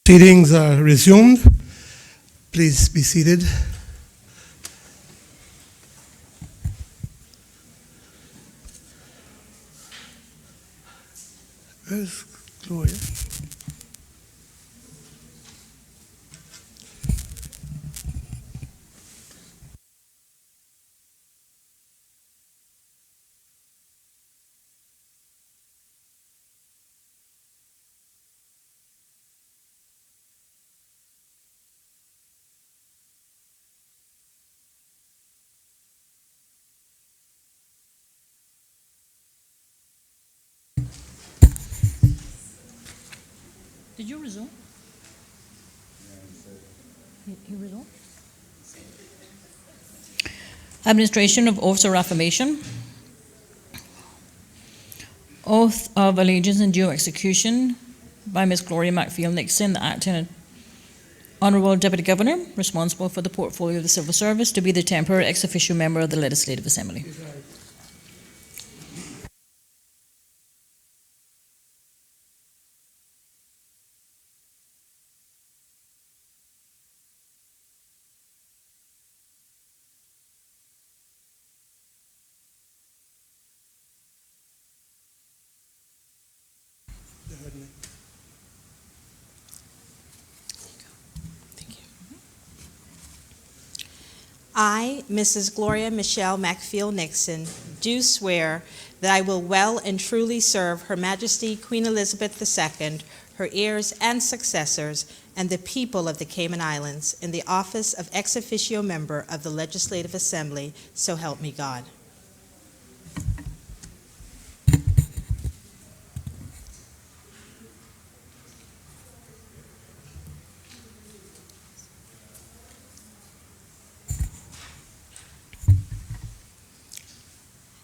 Proceedings are resumed. Please be seated. Where's Gloria? Did you resume? He resumed? Administration of oaths of affirmation. Oath of allegiance and due execution by Ms. Gloria McField Nixon, the acting Honorable Deputy Governor, responsible for the portfolio of the Civil Service, to be the temporary ex officio member of the Legislative Assembly. I, Mrs. Gloria Michelle McField Nixon, do swear that I will well and truly serve Her Majesty Queen Elizabeth II, her heirs and successors, and the people of the Cayman Islands in the office of ex officio member of the Legislative Assembly, so help me God.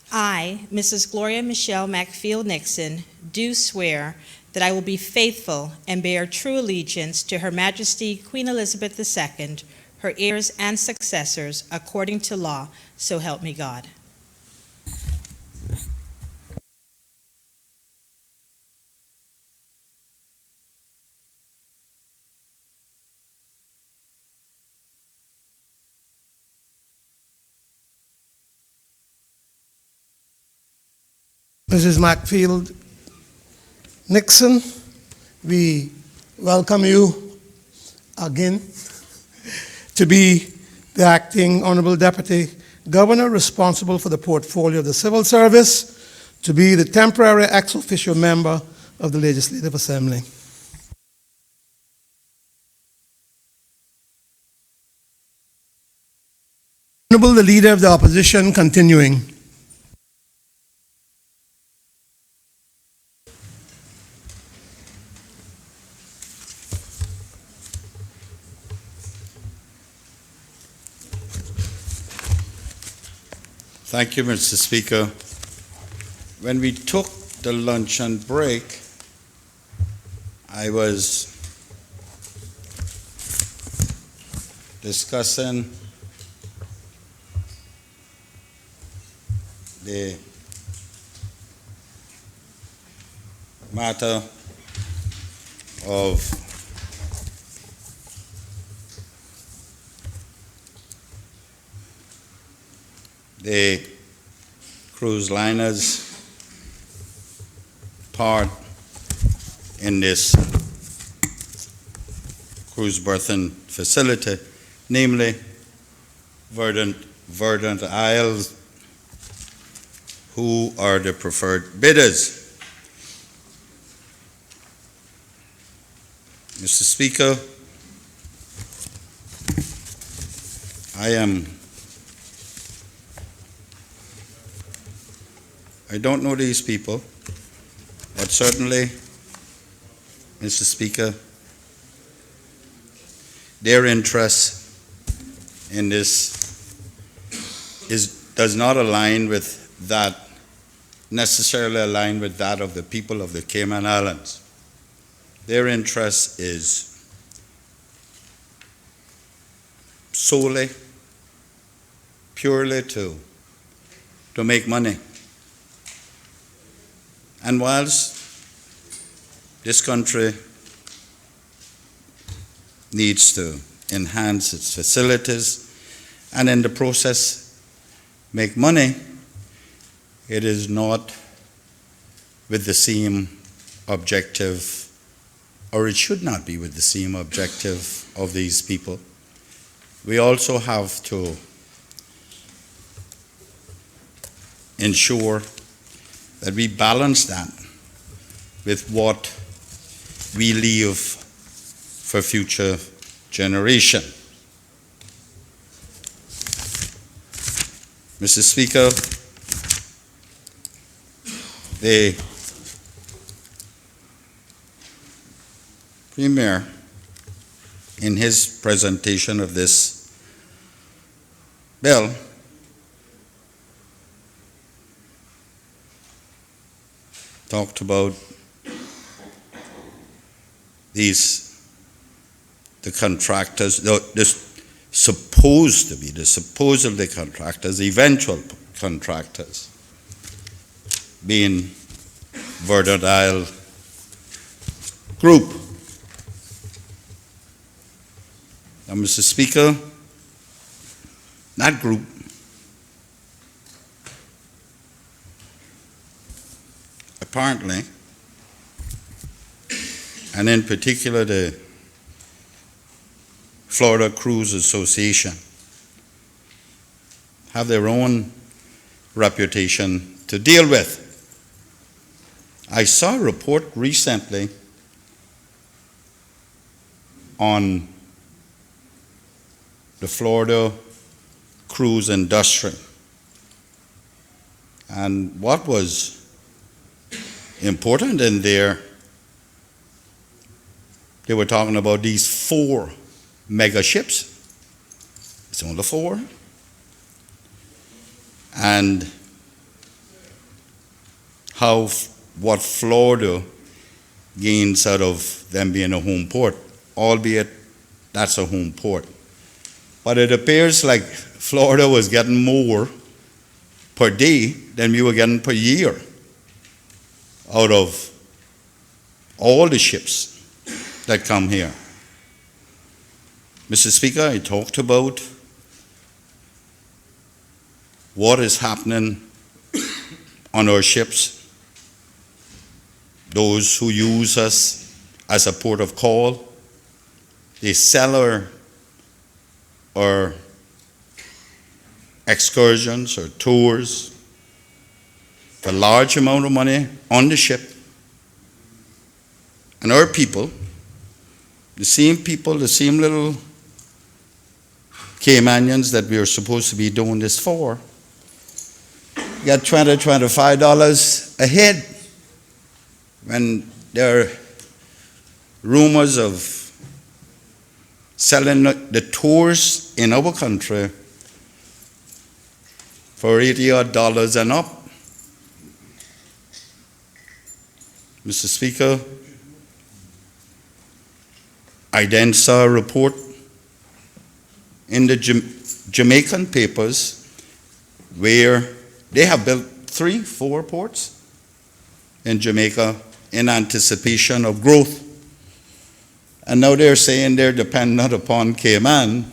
I, Mrs. Gloria Michelle McField Nixon, do swear that I will be faithful and bear true allegiance to Her Majesty Queen Elizabeth II, her heirs and successors, according to law, so help me God. Mrs. McField Nixon, we welcome you again to be the acting Honorable Deputy Governor responsible for the portfolio of the Civil Service, to be the temporary ex officio member of the Legislative Assembly. Honorable the Leader of the Opposition, continuing. Thank you, Mr. Speaker. When we took the luncheon break, I was discussing the matter of the cruise liners part in this cruise berthing facility, namely Verdant Isles, who are the preferred bidders. Mr. Speaker, I don't know these people, but certainly, Mr. Speaker, their interest in this does not necessarily align with that of the people of the Cayman Islands. Their interest is solely, purely to make money. And whilst this country needs to enhance its facilities and in the process make money, it is not with the same objective, or it should not be with the same objective of these people. We also have to ensure that we balance that with what we leave for future generation. Mr. Speaker, the Premier, in his presentation of this bill, talked about the contractors, supposedly contractors, eventual contractors, being Verdadile Group. Now, Mr. Speaker, that group apparently, and in particular the Florida Cruise Association, have their own reputation to deal with. I saw a report recently on the Florida cruise industry, and what was important in there, they were talking about these 4 mega ships. It's only 4. And what Florida gains out of them being a home port, albeit that's a home port. But it appears like Florida was getting more per day than we were getting per year out of all the ships that come here. Mr. Speaker, I talked about what is happening on our ships, those who use us as a port of call. They sell our excursions or tours for a large amount of money on the ship. And our people, the same little Caymanians that we are supposed to be doing this for, get $20, $25 a head when there are rumors of selling the tours in our country for $80 and up. Mr. Speaker, I then saw a report in the Jamaican papers where they have built 3, 4 ports in Jamaica in anticipation of growth. And now they're saying they're dependent upon Cayman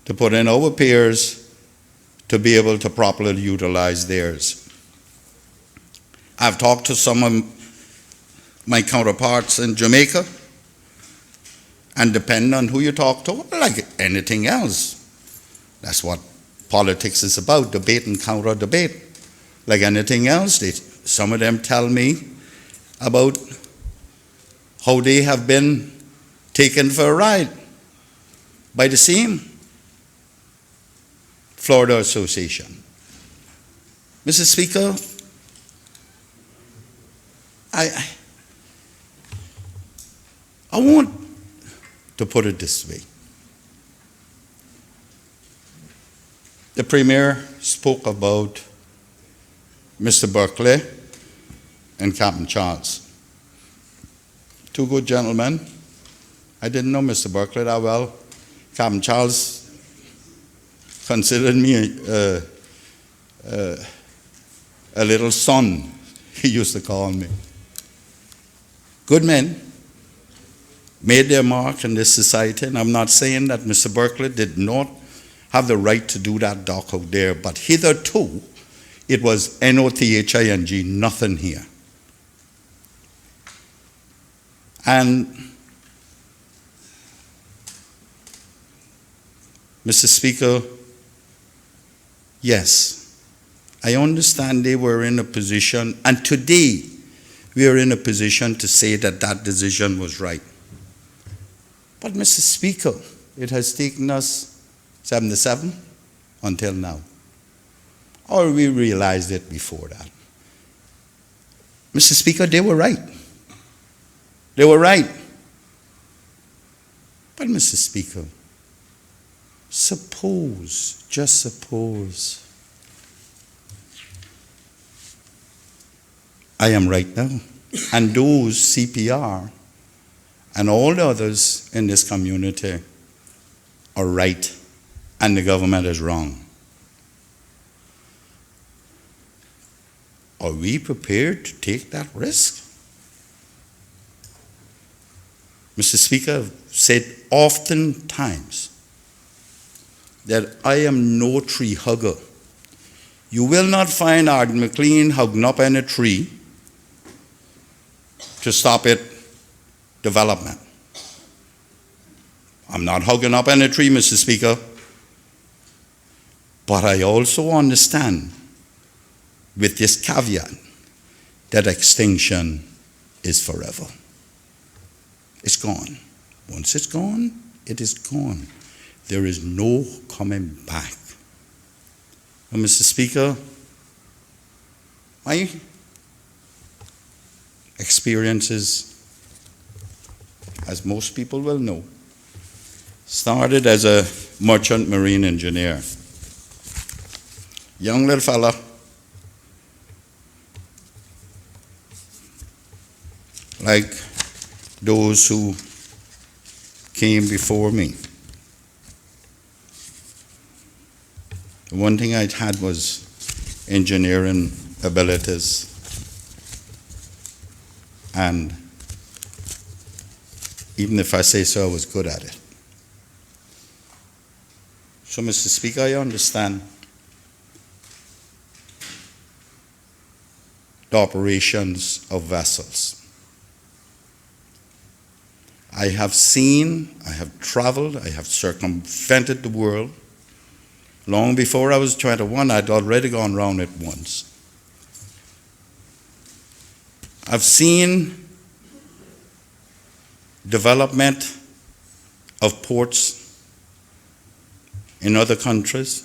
to put in our piers to be able to properly utilize theirs. I've talked to some of my counterparts in Jamaica, and depending on who you talk to, like anything else, that's what politics is about, debate and counter-debate. Like anything else, some of them tell me about how they have been taken for a ride by the same Florida Association. Mr. Speaker, I want to put it this way. The Premier spoke about Mr. Berkeley and Captain Charles. 2 good gentlemen. I didn't know Mr. Berkeley that well. Captain Charles considered me a little son, he used to call me. Good men. made their mark in this society, and I'm not saying that Mr. Berkeley did not have the right to do that dock out there, but hitherto, it was NOTHING, nothing here. And Mr. Speaker, yes, I understand they were in a position, and today we are in a position to say that that decision was right. But Mr. Speaker, it has taken us 77 until now. Or we realized it before that. Mr. Speaker, they were right. They were right. But Mr. Speaker, suppose, just suppose, I am right now, and those CPR and all the others in this community are right, and the government is wrong. Are we prepared to take that risk? Mr. Speaker, I've said oftentimes that I am no tree hugger. You will not find Ard McLean hugging up any tree to stop it development. I'm not hugging up any tree, Mr. Speaker. But I also understand, with this caveat, that extinction is forever. It's gone. Once it's gone, it is gone. There is no coming back. And Mr. Speaker, my experiences, as most people will know, started as a merchant marine engineer. Young little fella, like those who came before me. The one thing I had was engineering abilities, and even if I say so, I was good at it. So, Mr. Speaker, I understand the operations of vessels. I have seen, I have traveled, I have circumvented the world. Long before I was 21, I'd already gone around it once. I've seen development of ports in other countries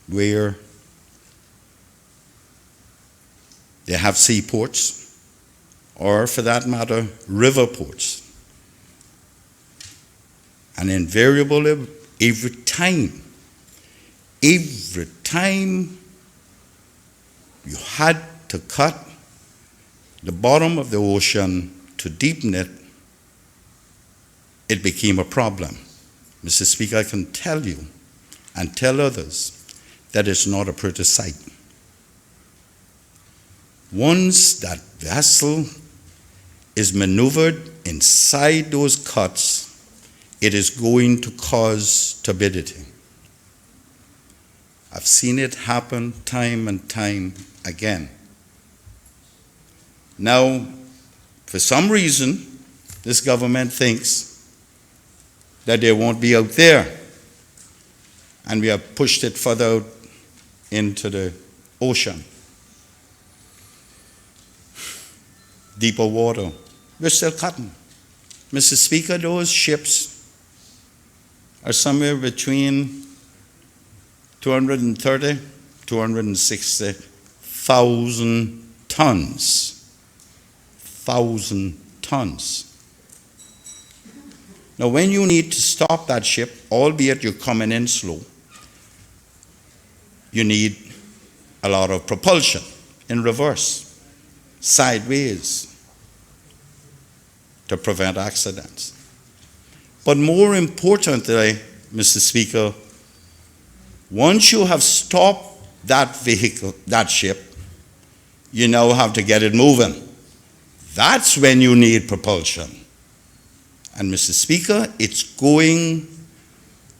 where they have seaports, or for that matter, river ports. And invariably, every time you had to cut the bottom of the ocean to deepen it, it became a problem. Mr. Speaker, I can tell you and tell others that it's not a pretty sight. Once that vessel is maneuvered inside those cuts, it is going to cause turbidity. I've seen it happen time and time again. Now, for some reason, this government thinks that they won't be out there, and we have pushed it further out into the ocean. Deeper water. We're still cutting. Mr. Speaker, those ships are somewhere between 230, 260,000 tons. 1,000 tons. Now, when you need to stop that ship, albeit you're coming in slow, you need a lot of propulsion in reverse, sideways, to prevent accidents. But more importantly, Mr. Speaker, once you have stopped that vehicle, that ship, you now have to get it moving. That's when you need propulsion. And Mr. Speaker, it's going,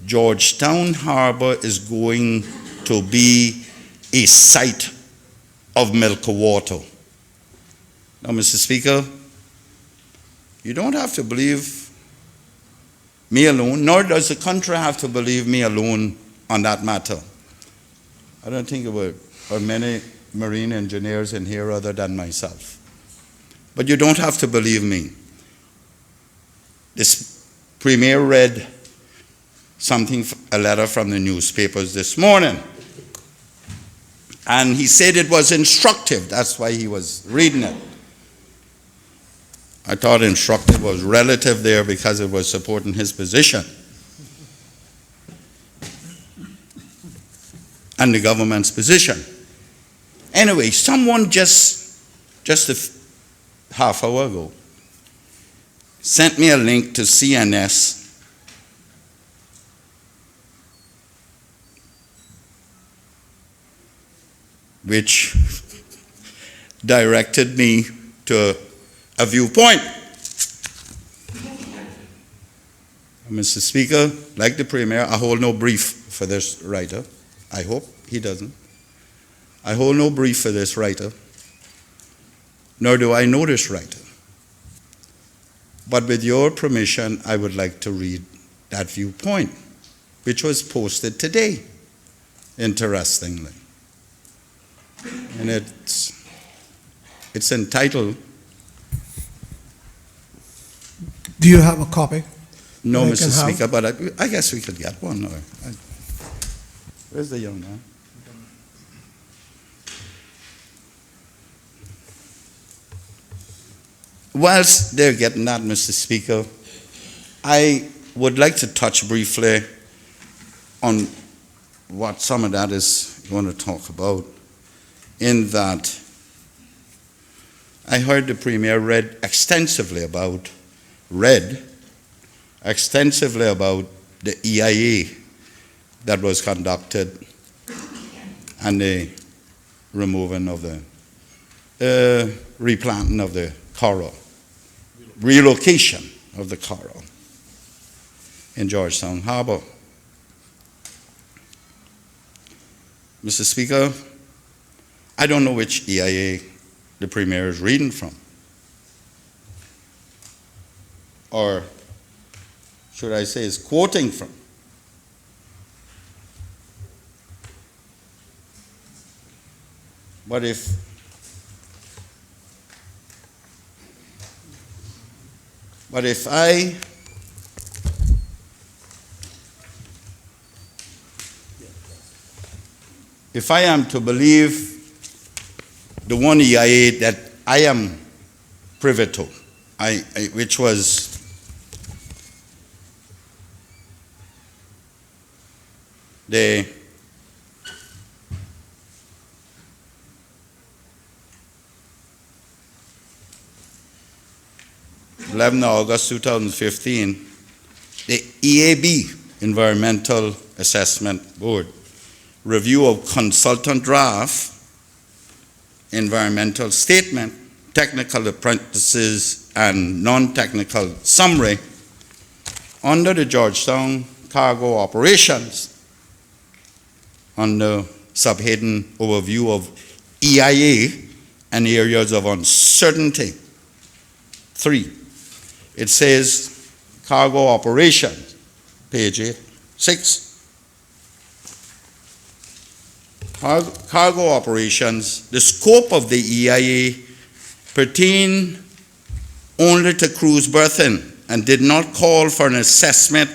Georgetown Harbor is going to be a site of milk water. Now, Mr. Speaker, you don't have to believe me alone, nor does the country have to believe me alone on that matter. I don't think there are many marine engineers in here other than myself. But you don't have to believe me. This Premier read a letter from the newspapers this morning. And he said it was instructive. That's why he was reading it. I thought instructive was relative there because it was supporting his position and the government's position. Anyway, someone just a half hour ago sent me a link to CNS which directed me to a viewpoint. Mr. Speaker, like the Premier, I hold no brief for this writer. I hope he doesn't. I hold no brief for this writer, nor do I know this writer. But with your permission, I would like to read that viewpoint, which was posted today, interestingly. And it's entitled, Do you have a copy? No, I Mr. can have? Speaker, but I guess we could get one. Where's the young man? Whilst they're getting that, Mr. Speaker, I would like to touch briefly on what some of that is going to talk about, in that I heard the Premier read extensively about the EIA that was conducted and the removing of the replanting of the coral, relocation of the coral in Georgetown Harbor. Mr. Speaker, I don't know which EIA the Premier is reading from, or should I say is quoting from. But if I am to believe the one EIA that I am privy to, which was the August 2015, the EAB, Environmental Assessment Board, review of consultant draft, environmental statement, technical apprentices, and non-technical summary under the Georgetown cargo operations under subheading overview of EIA and areas of uncertainty. 3, it says cargo operations, page 8. 6, cargo operations, the scope of the EIA pertain only to cruise berthing and did not call for an assessment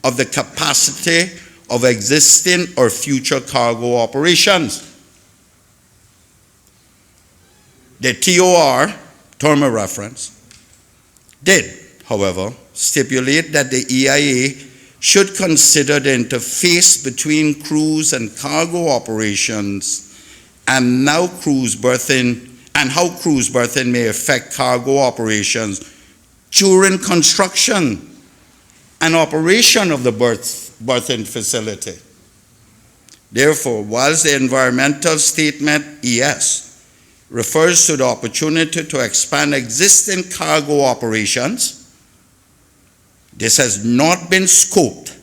of the capacity of existing or future cargo operations. The TOR, term of reference, did, however, stipulate that the EIA should consider the interface between cruise and cargo operations and how cruise berthing may affect cargo operations during construction and operation of the berthing facility. Therefore, whilst the environmental statement, ES, refers to the opportunity to expand existing cargo operations. This has not been scoped.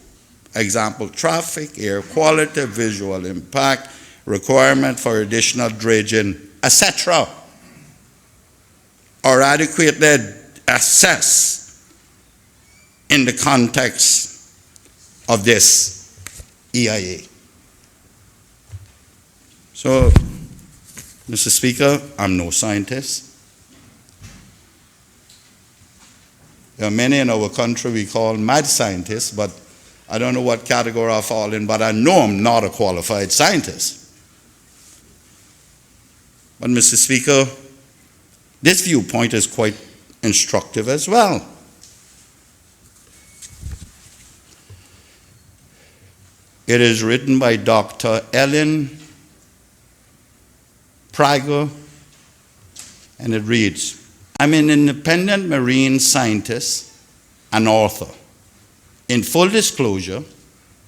Example, traffic, air quality, visual impact, requirement for additional dredging, etc., or adequately assessed in the context of this EIA. So, Mr. Speaker, I'm no scientist. There are many in our country we call mad scientists, but I don't know what category I fall in, but I know I'm not a qualified scientist. But, Mr. Speaker, this viewpoint is quite instructive as well. It is written by Dr. Ellen Prager, and it reads, I'm an independent marine scientist and author. In full disclosure,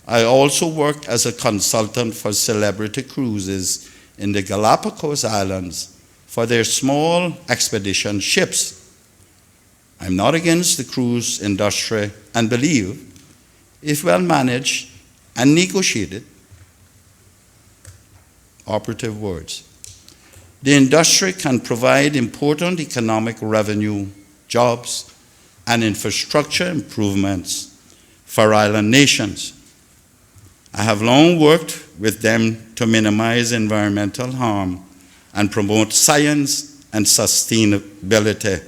I also work as a consultant for Celebrity Cruises in the Galapagos Islands for their small expedition ships. I'm not against the cruise industry and believe, if well managed and negotiated, operative words, the industry can provide important economic revenue, jobs, and infrastructure improvements for island nations. I have long worked with them to minimize environmental harm and promote science and sustainability.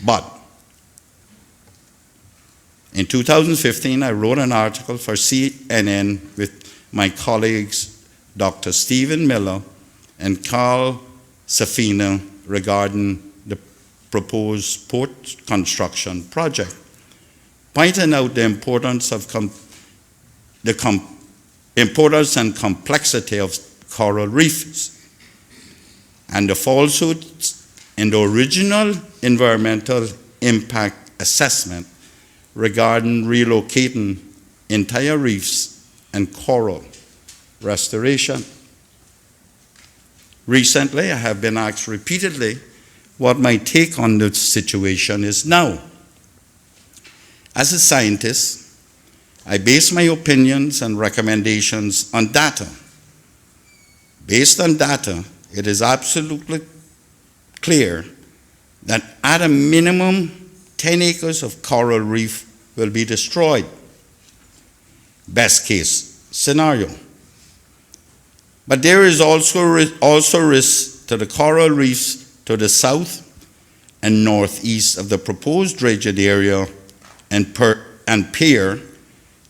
But in 2015, I wrote an article for CNN with my colleagues, Dr. Stephen Miller and Carl Safina, regarding the proposed port construction project, pointing out the importance of importance and complexity of coral reefs and the falsehoods in the original environmental impact assessment regarding relocating entire reefs and coral restoration. Recently, I have been asked repeatedly what my take on the situation is now. As a scientist, I base my opinions and recommendations on data. Based on data, it is absolutely clear that at a minimum, 10 acres of coral reef will be destroyed. Best case scenario. But there is also risk to the coral reefs to the south and northeast of the proposed dredged area and pier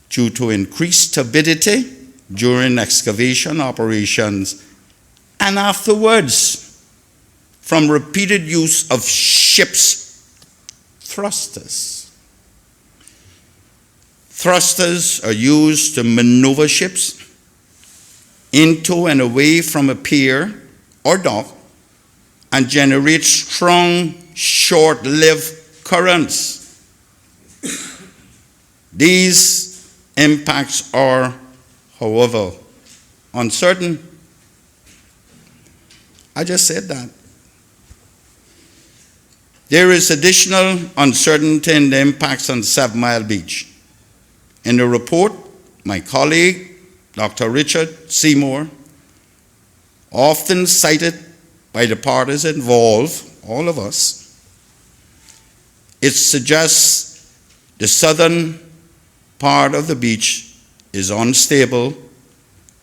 due to increased turbidity during excavation operations and afterwards from repeated use of ships' thrusters. Thrusters are used to maneuver ships into and away from a pier or dock and generate strong, short-lived currents. These impacts are, however, uncertain. I just said that. There is additional uncertainty in the impacts on 7 Mile Beach. In the report, my colleague, Dr. Richard Seymour, often cited by the parties involved, all of us, it suggests the southern part of the beach is unstable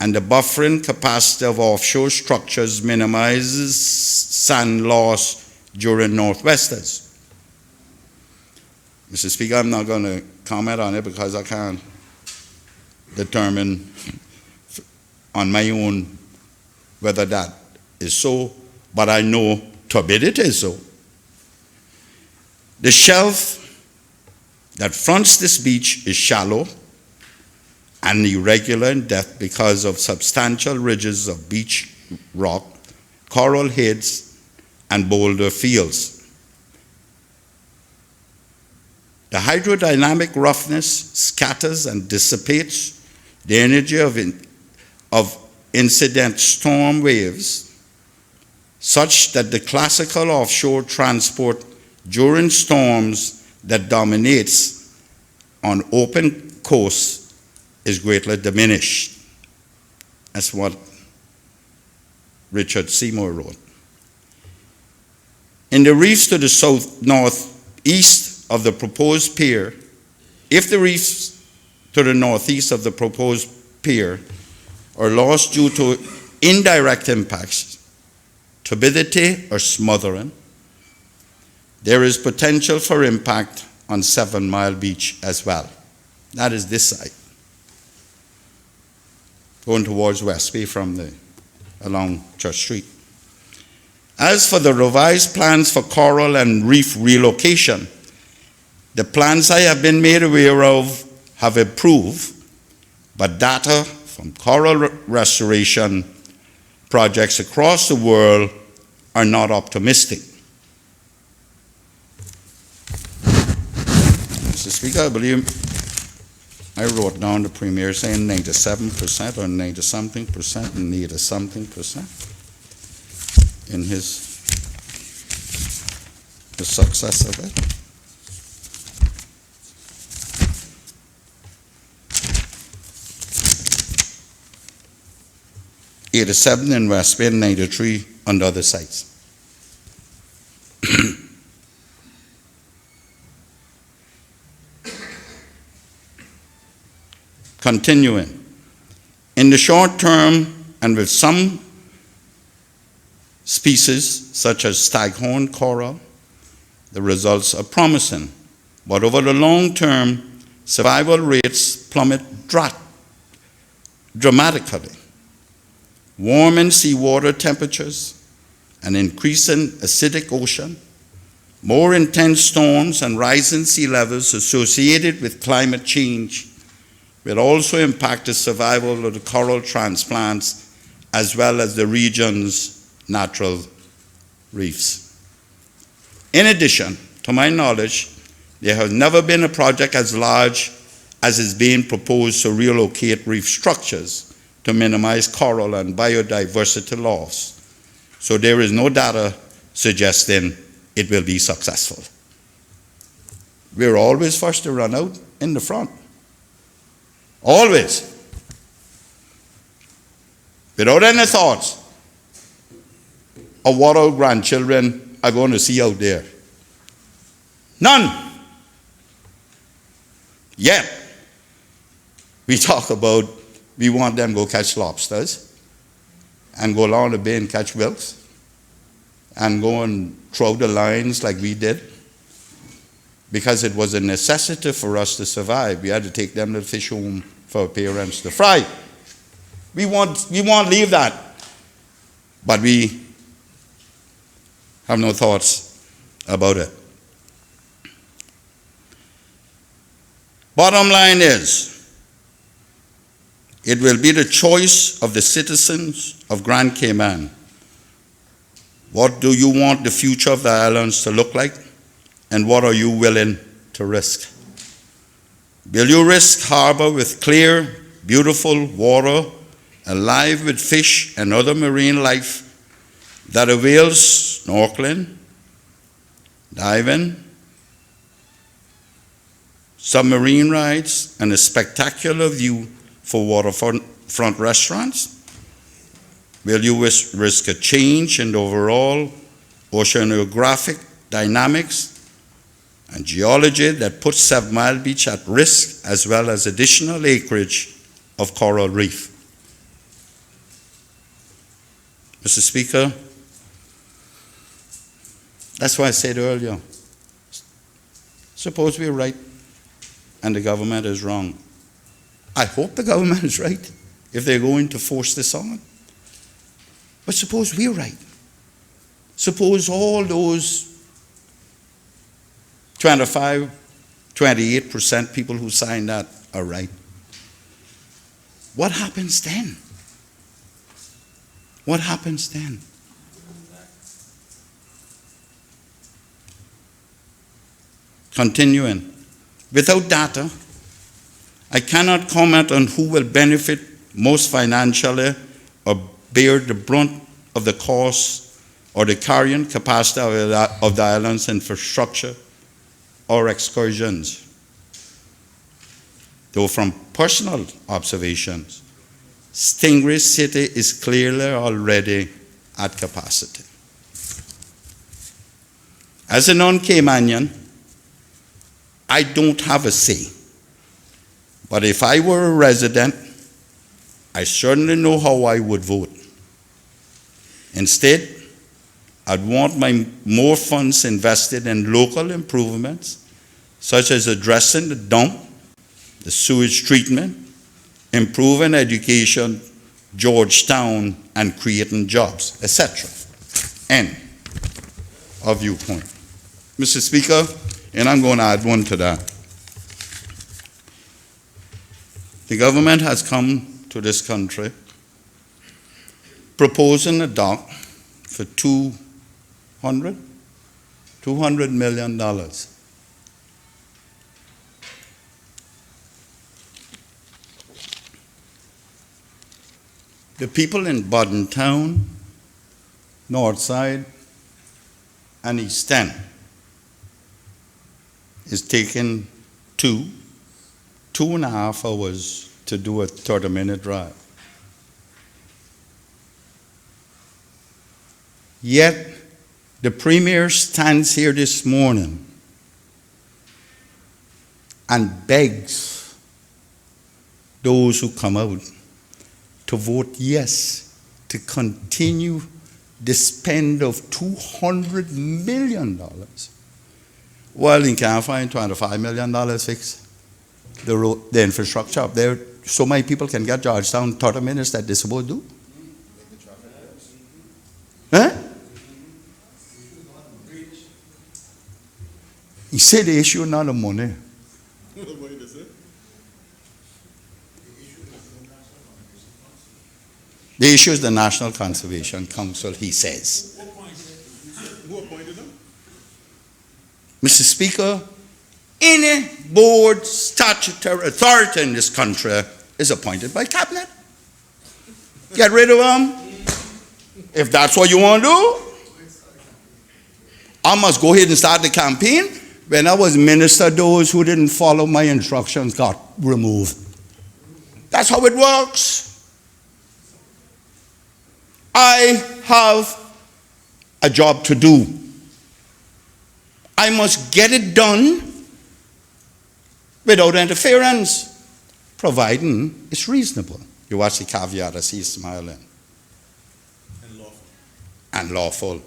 and the buffering capacity of offshore structures minimizes sand loss during northwesters. Mr. Speaker, I'm not going to comment on it because I can't determine on my own whether that is so, but I know turbidity is so. The shelf that fronts this beach is shallow and irregular in depth because of substantial ridges of beach rock, coral heads, and boulder fields. The hydrodynamic roughness scatters and dissipates the energy of incident storm waves, such that the classical offshore transport during storms that dominates on open coasts is greatly diminished. That's what Richard Seymour wrote. In the reefs to the northeast of the proposed pier, if the reefs to the northeast of the proposed pier are lost due to indirect impacts, turbidity or smothering, there is potential for impact on 7 Mile Beach as well. That is this side, going towards West Bay along Church Street. As for the revised plans for coral and reef relocation, the plans I have been made aware of have improved, but data from coral restoration projects across the world are not optimistic. Mr. Speaker, I believe I wrote down the Premier saying 97% or 90-something percent and 80-something percent in the success of it. '87 in West Bay, 93 on the other sites. Continuing. In the short term, and with some species, such as staghorn coral, the results are promising. But over the long term, survival rates plummet dramatically. Warming seawater temperatures, an increasing acidic ocean, more intense storms and rising sea levels associated with climate change will also impact the survival of the coral transplants as well as the region's natural reefs. In addition, to my knowledge, there has never been a project as large as is being proposed to relocate reef structures to minimize coral and biodiversity loss. So there is no data suggesting it will be successful. We're always first to run out in the front. Always. Without any thoughts of what our grandchildren are going to see out there. None. Yet, we talk about we want them to go catch lobsters and go along the bay and catch whelks and go and throw the lines like we did because it was a necessity for us to survive. We had to take them to the fish home for our parents to fry. We won't leave that, but we have no thoughts about it. Bottom line is, it will be the choice of the citizens of Grand Cayman. What do you want the future of the islands to look like? And what are you willing to risk? Will you risk harbor with clear, beautiful water, alive with fish and other marine life that avails snorkeling, diving, submarine rides, and a spectacular view for waterfront restaurants? Will you risk a change in the overall oceanographic dynamics and geology that puts 7 Mile Beach at risk, as well as additional acreage of coral reef? Mr. Speaker, that's why I said earlier, suppose we're right and the government is wrong. I hope the government is right if they're going to force this on. But suppose we're right. Suppose all those 25, 28% people who signed that are right. What happens then? What happens then? Continuing. Without data, I cannot comment on who will benefit most financially or bear the brunt of the cost or the carrying capacity of the island's infrastructure or excursions. Though from personal observations, Stingray City is clearly already at capacity. As a non-Caymanian, I don't have a say. But if I were a resident, I certainly know how I would vote. Instead, I'd want more funds invested in local improvements, such as addressing the dump, the sewage treatment, improving education, Georgetown, and creating jobs, etc. End of viewpoint. Mr. Speaker, and I'm going to add one to that. The government has come to this country proposing a dock for $200 million. The people in Bodden Town, Northside, and East End is taking 2.5 hours to do a 30-minute drive. Yet, the Premier stands here this morning and begs those who come out to vote yes to continue the spend of $200 million, while he can't find $25 million fix the infrastructure up there so many people can get Georgetown 30 minutes that they're supposed to do. Huh? He said the issue not the money. The issue is the National Conservation Council, he says. Who appointed them? Mr. Speaker, any board statutory authority in this country is appointed by cabinet. Get rid of them. If that's what you want to do, I must go ahead and start the campaign. When I was minister, those who didn't follow my instructions got removed. That's how it works. I have a job to do. I must get it done without interference, providing it's reasonable. You watch the caveat, I see you smiling. And lawful. And lawful.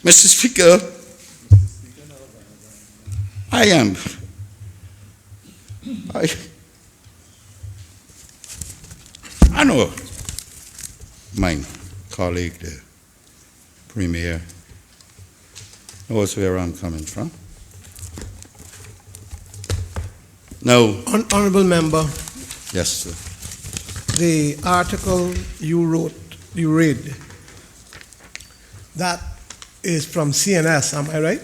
Mr. Speaker, I know my colleague, the Premier, knows where I'm coming from. No. Honorable member, Yes, sir. the article you read, that is from CNS, am I right?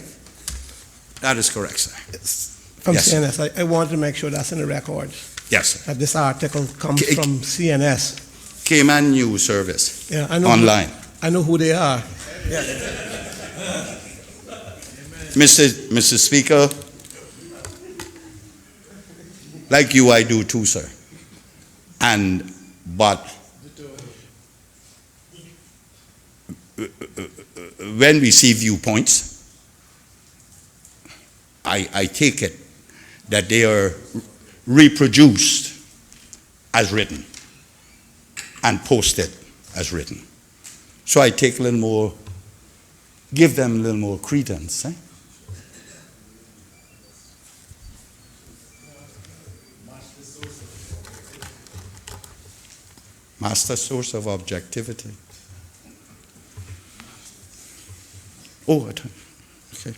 That is correct, sir. It's from Yes. CNS. I want to make sure that's in the record, Yes, sir. that this article comes from CNS. Cayman News Service, Yeah, I know online. I know who they are. Mr. Speaker, like you, I do too, sir. But when we see viewpoints, I take it that they are reproduced as written and posted as written. So I take a little more, give them a little more credence. Master source of objectivity. Oh, okay.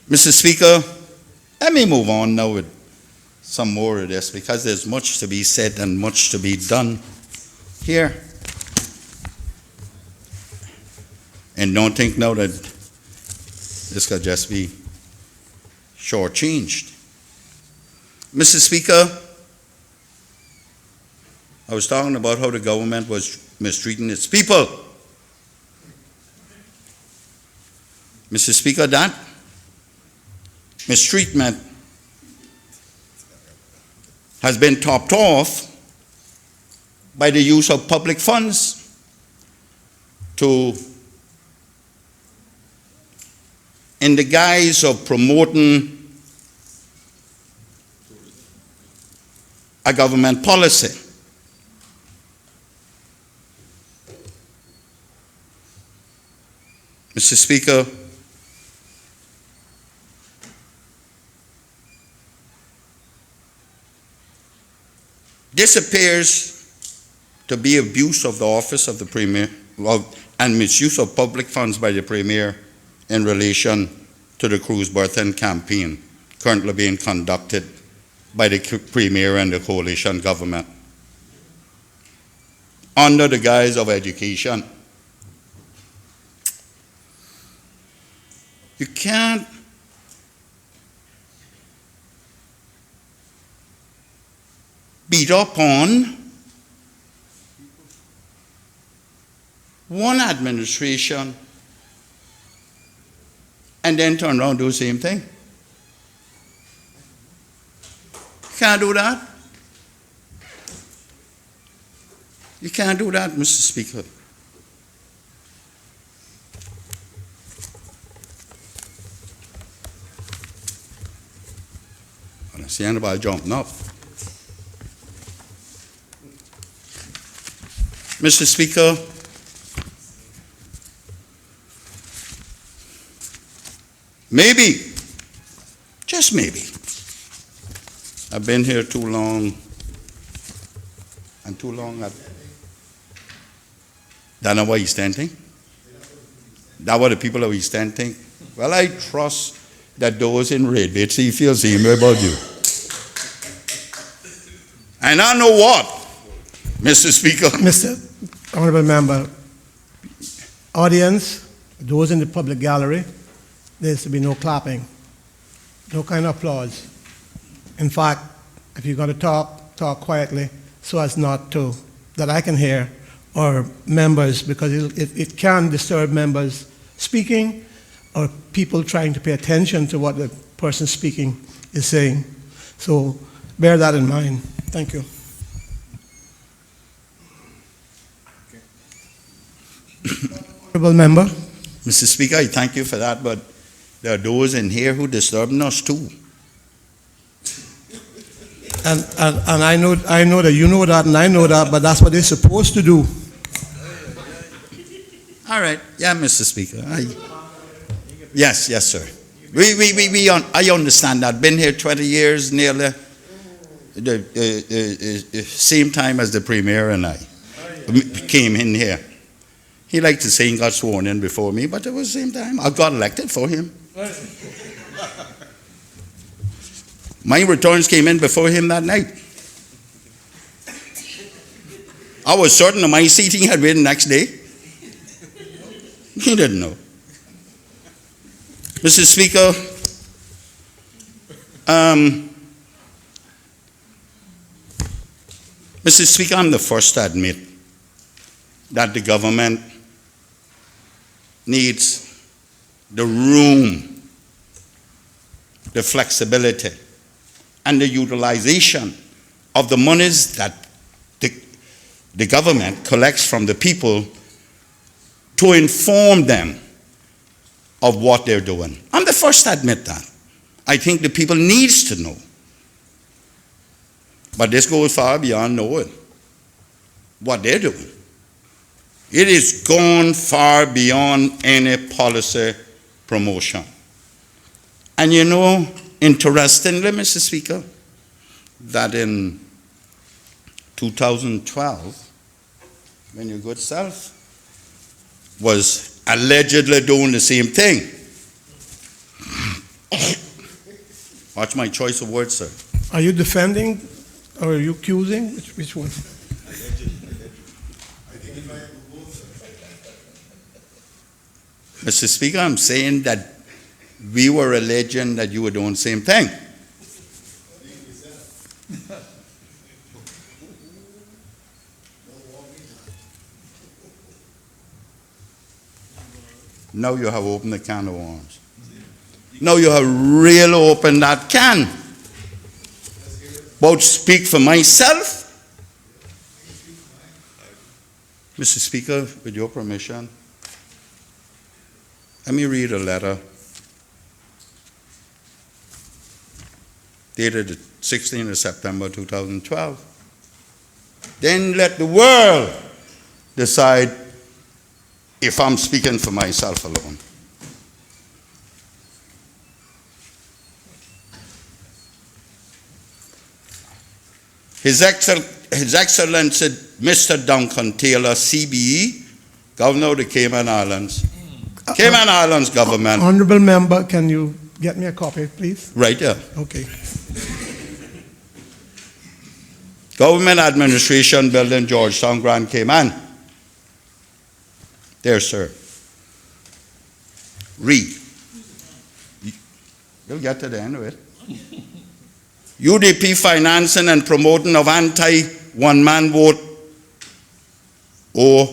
Mr. Speaker, let me move on now with some more of this because there's much to be said and much to be done here. And don't think now that this could just be shortchanged. Mr. Speaker, I was talking about how the government was mistreating its people. Mr. Speaker, that mistreatment has been topped off by the use of public funds in the guise of promoting a government policy. Mr. Speaker, this appears to be abuse of the office of the Premier and misuse of public funds by the Premier in relation to the cruise berthing campaign currently being conducted by the Premier and the coalition government under the guise of education. You can't beat up on one administration and then turn around and do the same thing. You can't do that. You can't do that, Mr. Speaker. I don't see anybody jumping up. Mr. Speaker, maybe, just maybe, I've been here too long, and too long don't know what East End think. That's what the people of East End think. Well, I trust that those in red, they feel the same way about you. And I know what, Mr. Speaker. Mr. Honorable Member, audience, those in the public gallery, there should be no clapping, no kind of applause. In fact, if you're going to talk, talk quietly so as not to, that I can hear, or members, because it can disturb members speaking or people trying to pay attention to what the person speaking is saying. So bear that in mind. Thank you. Honorable Member. Mr. Speaker, I thank you for that, but there are those in here who disturb us too. And I know that you know that, and I know that, but that's what they're supposed to do. All right. Yeah, Mr. Speaker. Yes, sir. I understand that. Been here 20 years, nearly the same time as the Premier and I came in here. He liked to say he got sworn in before me, but at the same time, I got elected for him. My returns came in before him that night. I was certain of my seat he had waited the next day. He didn't know. Mr. Speaker, Mr. Speaker, I'm the first to admit that the government needs the room, the flexibility, and the utilization of the monies that the government collects from the people to inform them of what they're doing. I'm the first to admit that. I think the people needs to know. But this goes far beyond knowing what they're doing. It is gone far beyond any policy promotion. And you know, interestingly, Mr. Speaker, that in 2012, when your good self was allegedly doing the same thing. Watch my choice of words, sir. Are you defending or are you accusing? Which one? Mr. Speaker, I'm saying that we were alleging that you were doing the same thing. Now you have opened the can of worms. Now you have really opened that can. About speak for myself. Mr. Speaker, with your permission, let me read a letter dated the 16th of September 2012. Then let the world decide if I'm speaking for myself alone. His Excellency Mr. Duncan Taylor, CBE, Governor of the Cayman Islands. Cayman Islands government. Honorable member, can you get me a copy, please? Right there. Okay. Government Administration Building, Georgetown, Grand Cayman. There, sir. Read. You'll get to the end of it. UDP financing and promoting of anti-one-man vote or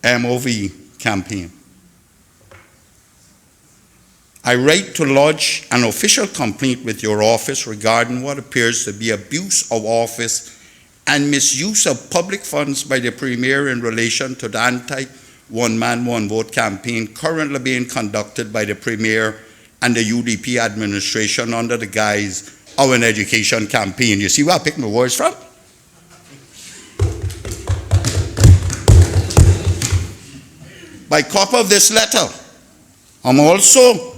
MOV campaign. I write to lodge an official complaint with your office regarding what appears to be abuse of office and misuse of public funds by the Premier in relation to the anti-one-man, one-vote campaign currently being conducted by the Premier and the UDP administration under the guise of an education campaign. You see where I pick my words from? By copy of this letter, I'm also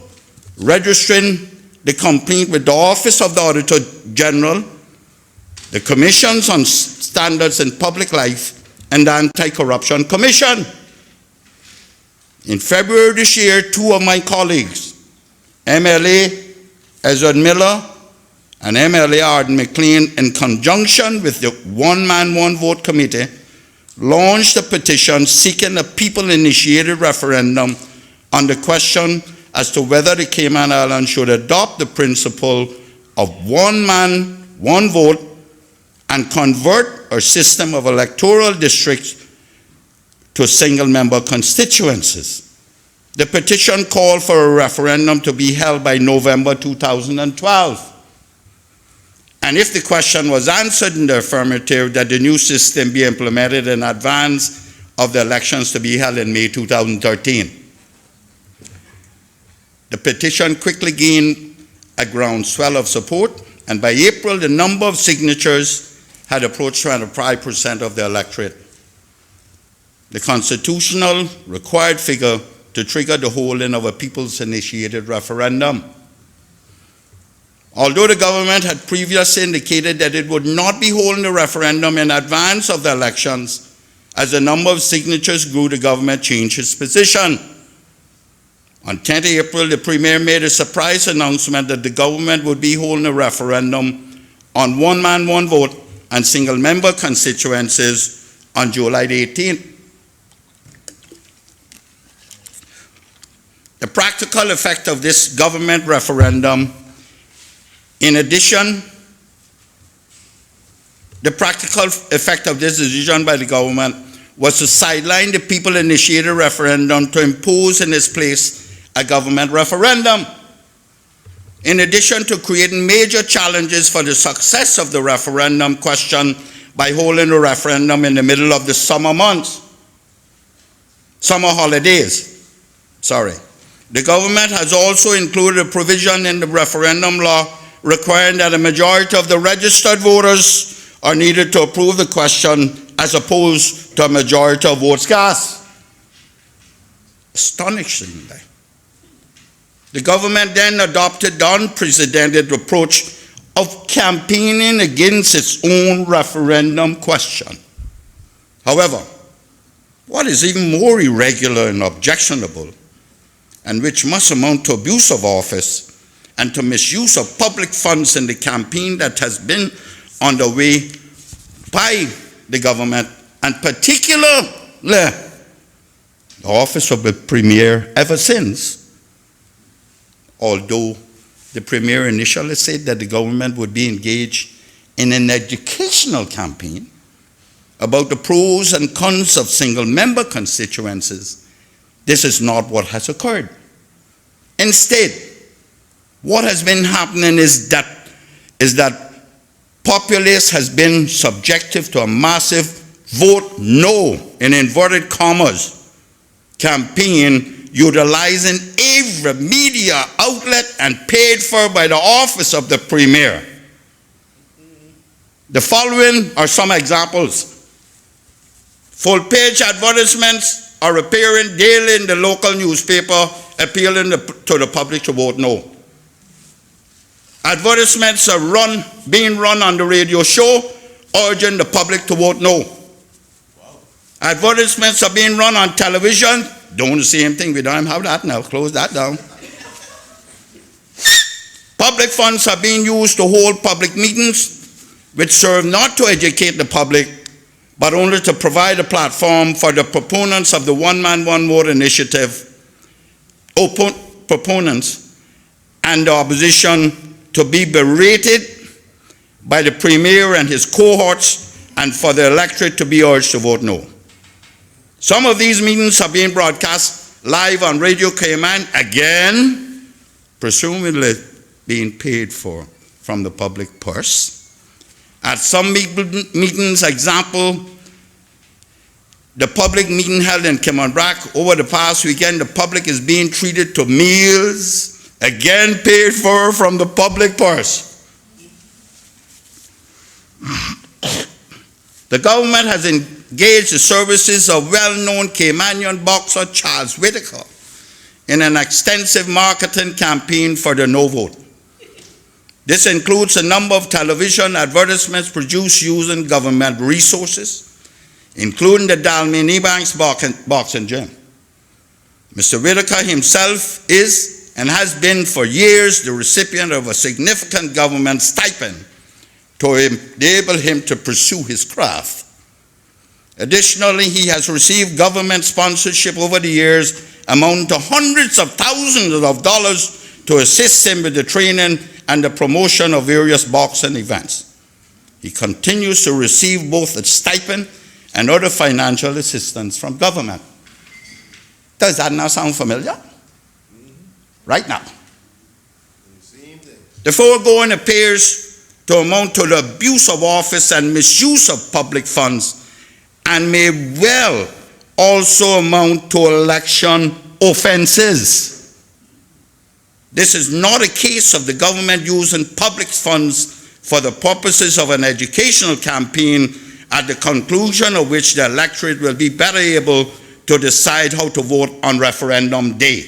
registering the complaint with the Office of the Auditor General, the Commissions on Standards in Public Life, and the Anti-Corruption Commission. In February this year, two of my colleagues, MLA Ezra Miller and MLA Arden McLean, in conjunction with the One Man, One Vote Committee, launched a petition seeking a people-initiated referendum on the question as to whether the Cayman Islands should adopt the principle of one man, one vote, and convert our system of electoral districts to single-member constituencies. The petition called for a referendum to be held by November 2012. And if the question was answered in the affirmative, that the new system be implemented in advance of the elections to be held in May 2013. The petition quickly gained a groundswell of support, and by April, the number of signatures had approached 25% of the electorate, the constitutional required figure to trigger the holding of a people's-initiated referendum. Although the government had previously indicated that it would not be holding the referendum in advance of the elections, as the number of signatures grew, the government changed its position. On 10th April, the Premier made a surprise announcement that the government would be holding a referendum on one man, one vote and single-member constituencies on July 18th. The practical effect of this government referendum, in addition, the practical effect of this decision by the government was to sideline the people-initiated referendum to impose in its place a government referendum. In addition to creating major challenges for the success of the referendum question by holding a referendum in the middle of the summer months, summer holidays, The government has also included a provision in the referendum law requiring that a majority of the registered voters are needed to approve the question as opposed to a majority of votes cast. Astonishingly, the government then adopted the unprecedented approach of campaigning against its own referendum question. However, what is even more irregular and objectionable, and which must amount to abuse of office and to misuse of public funds in the campaign that has been underway by the government, and particularly the office of the Premier ever since. Although the Premier initially said that the government would be engaged in an educational campaign about the pros and cons of single-member constituencies, This is not what has occurred. Instead, what has been happening is that populace has been subjective to a massive vote no, in inverted commas, campaign utilizing every media outlet and paid for by the office of the Premier. The following are some examples. Full-page advertisements are appearing daily in the local newspaper appealing to the public to vote no. Advertisements are being run on the radio show urging the public to vote no. Wow. Advertisements are being run on television. Doing the same thing. We don't have that now. Close that down. Public funds are being used to hold public meetings which serve not to educate the public but only to provide a platform for the proponents of the one man, one vote initiative, proponents and the opposition to be berated by the Premier and his cohorts and for the electorate to be urged to vote no. Some of these meetings are being broadcast live on Radio Cayman, again, presumably being paid for from the public purse. At some meetings, example, the public meeting held in Caymanbrac over the past weekend, the public is being treated to meals, again paid for from the public purse. The government has engaged the services of well-known Caymanian boxer Charles Whitaker in an extensive marketing campaign for the no vote. This includes a number of television advertisements produced using government resources, including the Dalmine Ebanks boxing gym. Mr. Whitaker himself is and has been for years the recipient of a significant government stipend to enable him to pursue his craft. Additionally, he has received government sponsorship over the years amounting to hundreds of thousands of dollars to assist him with the training and the promotion of various boxing events. He continues to receive both a stipend and other financial assistance from government. Does that now sound familiar? Right now. The foregoing appears to amount to the abuse of office and misuse of public funds, and may well also amount to election offenses. This is not a case of the government using public funds for the purposes of an educational campaign, at the conclusion of which the electorate will be better able to decide how to vote on referendum day.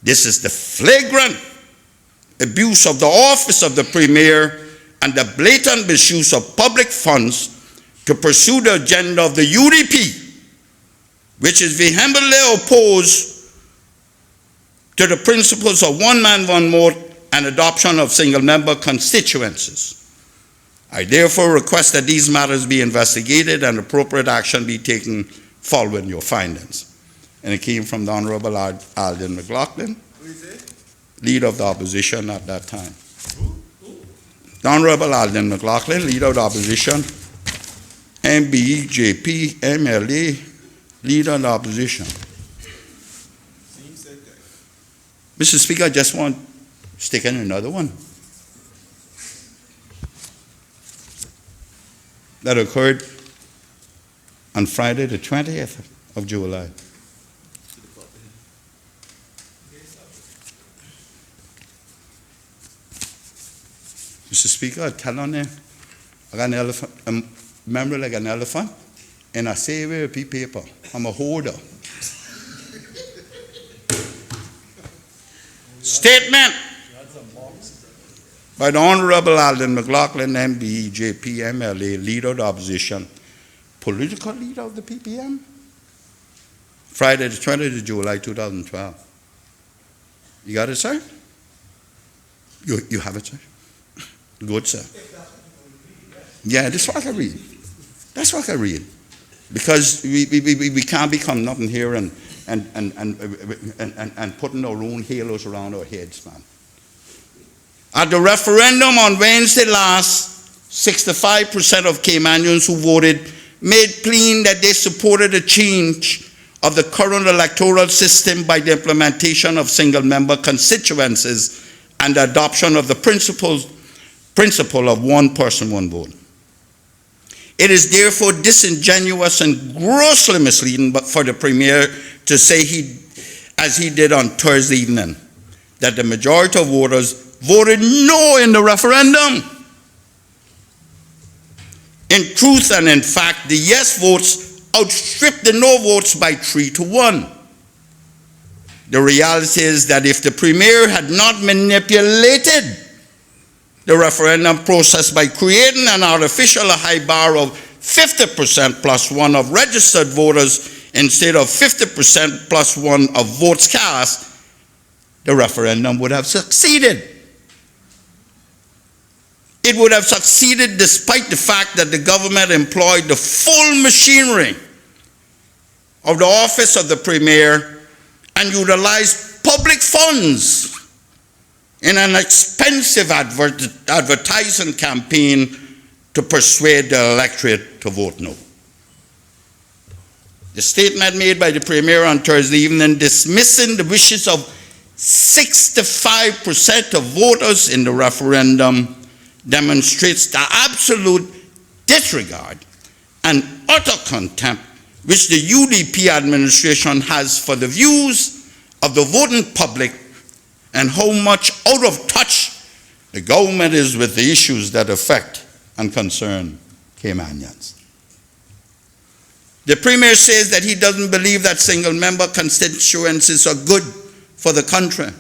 This is the flagrant abuse of the office of the Premier and the blatant misuse of public funds to pursue the agenda of the UDP, which is vehemently opposed to the principles of one man, one vote and adoption of single-member constituencies. I therefore request that these matters be investigated and appropriate action be taken following your findings. And it came from the Honorable Alden McLaughlin, Leader of the Opposition at that time. The Honorable Alden McLaughlin, Leader of the Opposition, MB, JP, MLA, Leader of the Opposition. Mr. Speaker, I just want to stick in another one that occurred on Friday the 20th of July. Mr. Speaker, I tell on there, I got an elephant, a memory like an elephant, and I say a piece of paper. I'm a holder. Statement by the Honorable Alden McLaughlin, MB, JP, MLA, Leader of the Opposition, political leader of the PPM, Friday the 20th of July 2012. You got it, sir? You have it, sir? Good, sir. Yeah, that's what I can read. That's what I can read. Because we can't become nothing here and putting our own halos around our heads, man. At the referendum on Wednesday last, 65% of Caymanians who voted made plain that they supported a change of the current electoral system by the implementation of single-member constituencies and the adoption of the principle of one person, one vote. It is therefore disingenuous and grossly misleading for the Premier to say as he did on Thursday evening, that the majority of voters voted no in the referendum. In truth and in fact, the yes votes outstripped the no votes by 3-1. The reality is that if the Premier had not manipulated the referendum process by creating an artificial high bar of 50% plus one of registered voters instead of 50% plus one of votes cast, the referendum would have succeeded. It would have succeeded despite the fact that the government employed the full machinery of the office of the Premier and utilized public funds in an expensive advertising campaign to persuade the electorate to vote no. The statement made by the Premier on Thursday evening dismissing the wishes of 65% of voters in the referendum demonstrates the absolute disregard and utter contempt which the UDP administration has for the views of the voting public and how much out of touch the government is with the issues that affect and concern Caymanians. The Premier says that he doesn't believe that single-member constituencies are good for the country,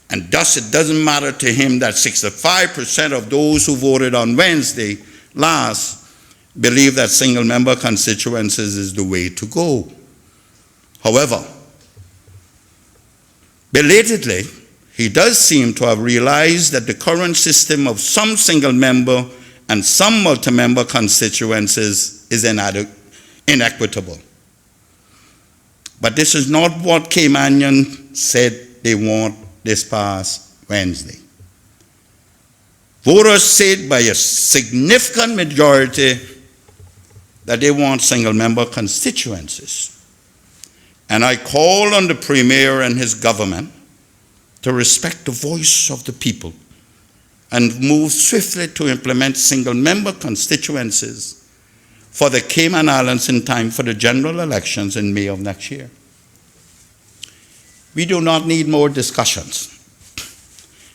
and thus it doesn't matter to him that 65% of those who voted on Wednesday last believe that single-member constituencies is the way to go. However, belatedly, he does seem to have realized that the current system of some single-member and some multi-member constituencies is inequitable. But this is not what Caymanians said they want this past Wednesday. Voters said by a significant majority that they want single-member constituencies. And I call on the Premier and his government to respect the voice of the people and move swiftly to implement single-member constituencies for the Cayman Islands in time for the general elections in May of next year. We do not need more discussions.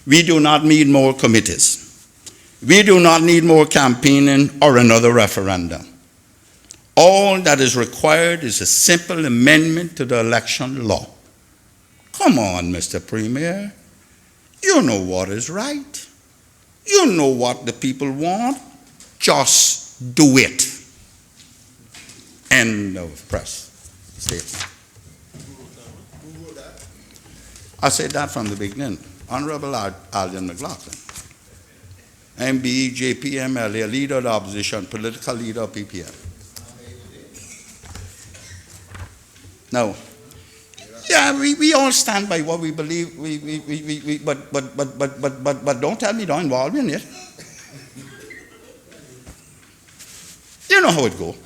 We do not need more committees. We do not need more campaigning or another referendum. All that is required is a simple amendment to the election law. Come on, Mr. Premier. You know what is right. You know what the people want. Just do it. End of press statement. I said that from the beginning. Honorable Alden McLaughlin, MBE, JP, MLA, leader of the opposition, political leader of PPM. Now, yeah, we all stand by what we believe. But don't tell me don't involve me in it. You know how it goes.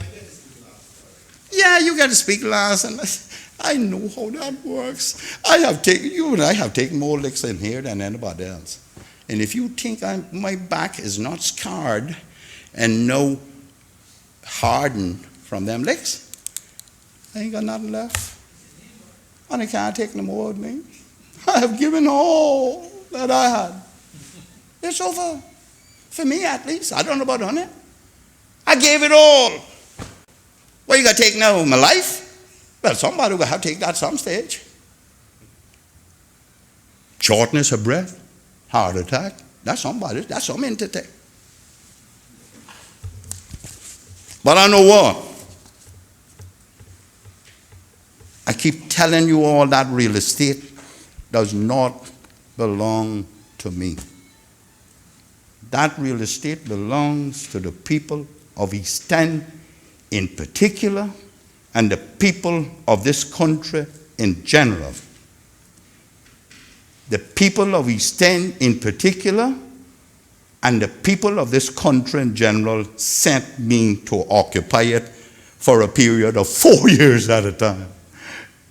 Yeah, you get to speak last, and I know how that works. You and I have taken more licks in here than anybody else. And if you think my back is not scarred and no hardened from them licks, I ain't got nothing left. And I can't take no more with me. I have given all that I had. It's over. For me, at least. I don't know about on it. I gave it all. What you got to take now? My life? Well, somebody will have to take that some stage. Shortness of breath, heart attack. That's somebody. That's some entity. But I know what? I keep telling you all that real estate does not belong to me. That real estate belongs to the people of East End in particular, and the people of this country in general. The people of East End in particular, and the people of this country in general sent me to occupy it for a period of 4 years at a time.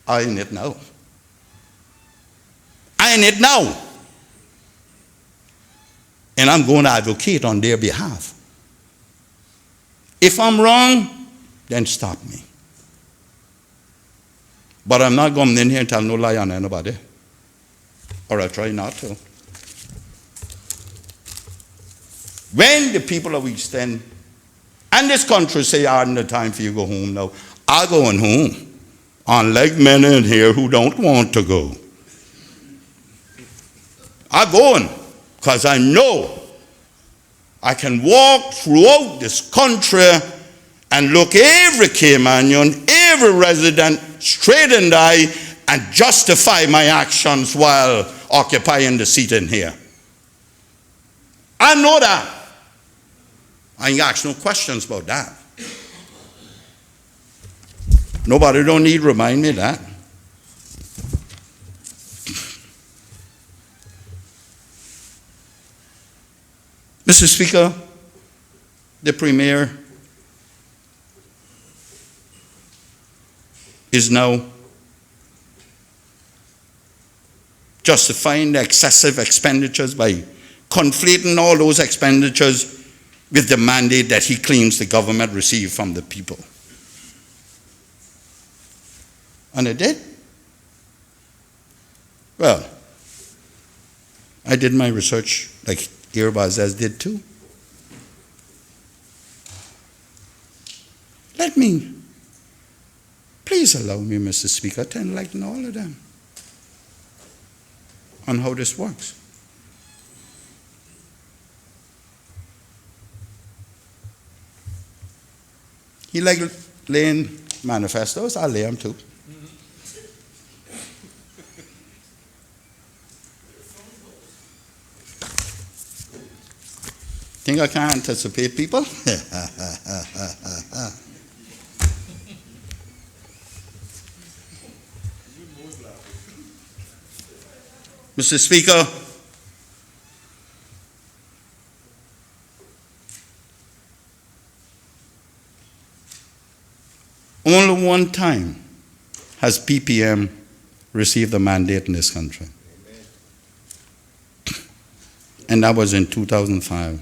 I in it now. I in it now. And I'm going to advocate on their behalf. If I'm wrong, then stop me. But I'm not going in here and tell no lie on anybody. Or I'll try not to. When the people of East End and this country say, "I'm the time for you to go home now," I'm going home. Unlike many in here who don't want to go. I'm going because I know I can walk throughout this country and look every Caymanian, every resident straight in the eye and justify my actions while occupying the seat in here. I know that. I ain't ask no questions about that. Nobody don't need to remind me of that. Mr. Speaker, the Premier is now justifying the excessive expenditures by conflating all those expenditures with the mandate that he claims the government received from the people. And it did. Well, I did my research like Irbazes did too. Please allow me, Mr. Speaker, to enlighten all of them on how this works. He like laying manifestos, I'll lay them too. Think I can anticipate people? Mr. Speaker, only one time has PPM received a mandate in this country. And that was in 2005.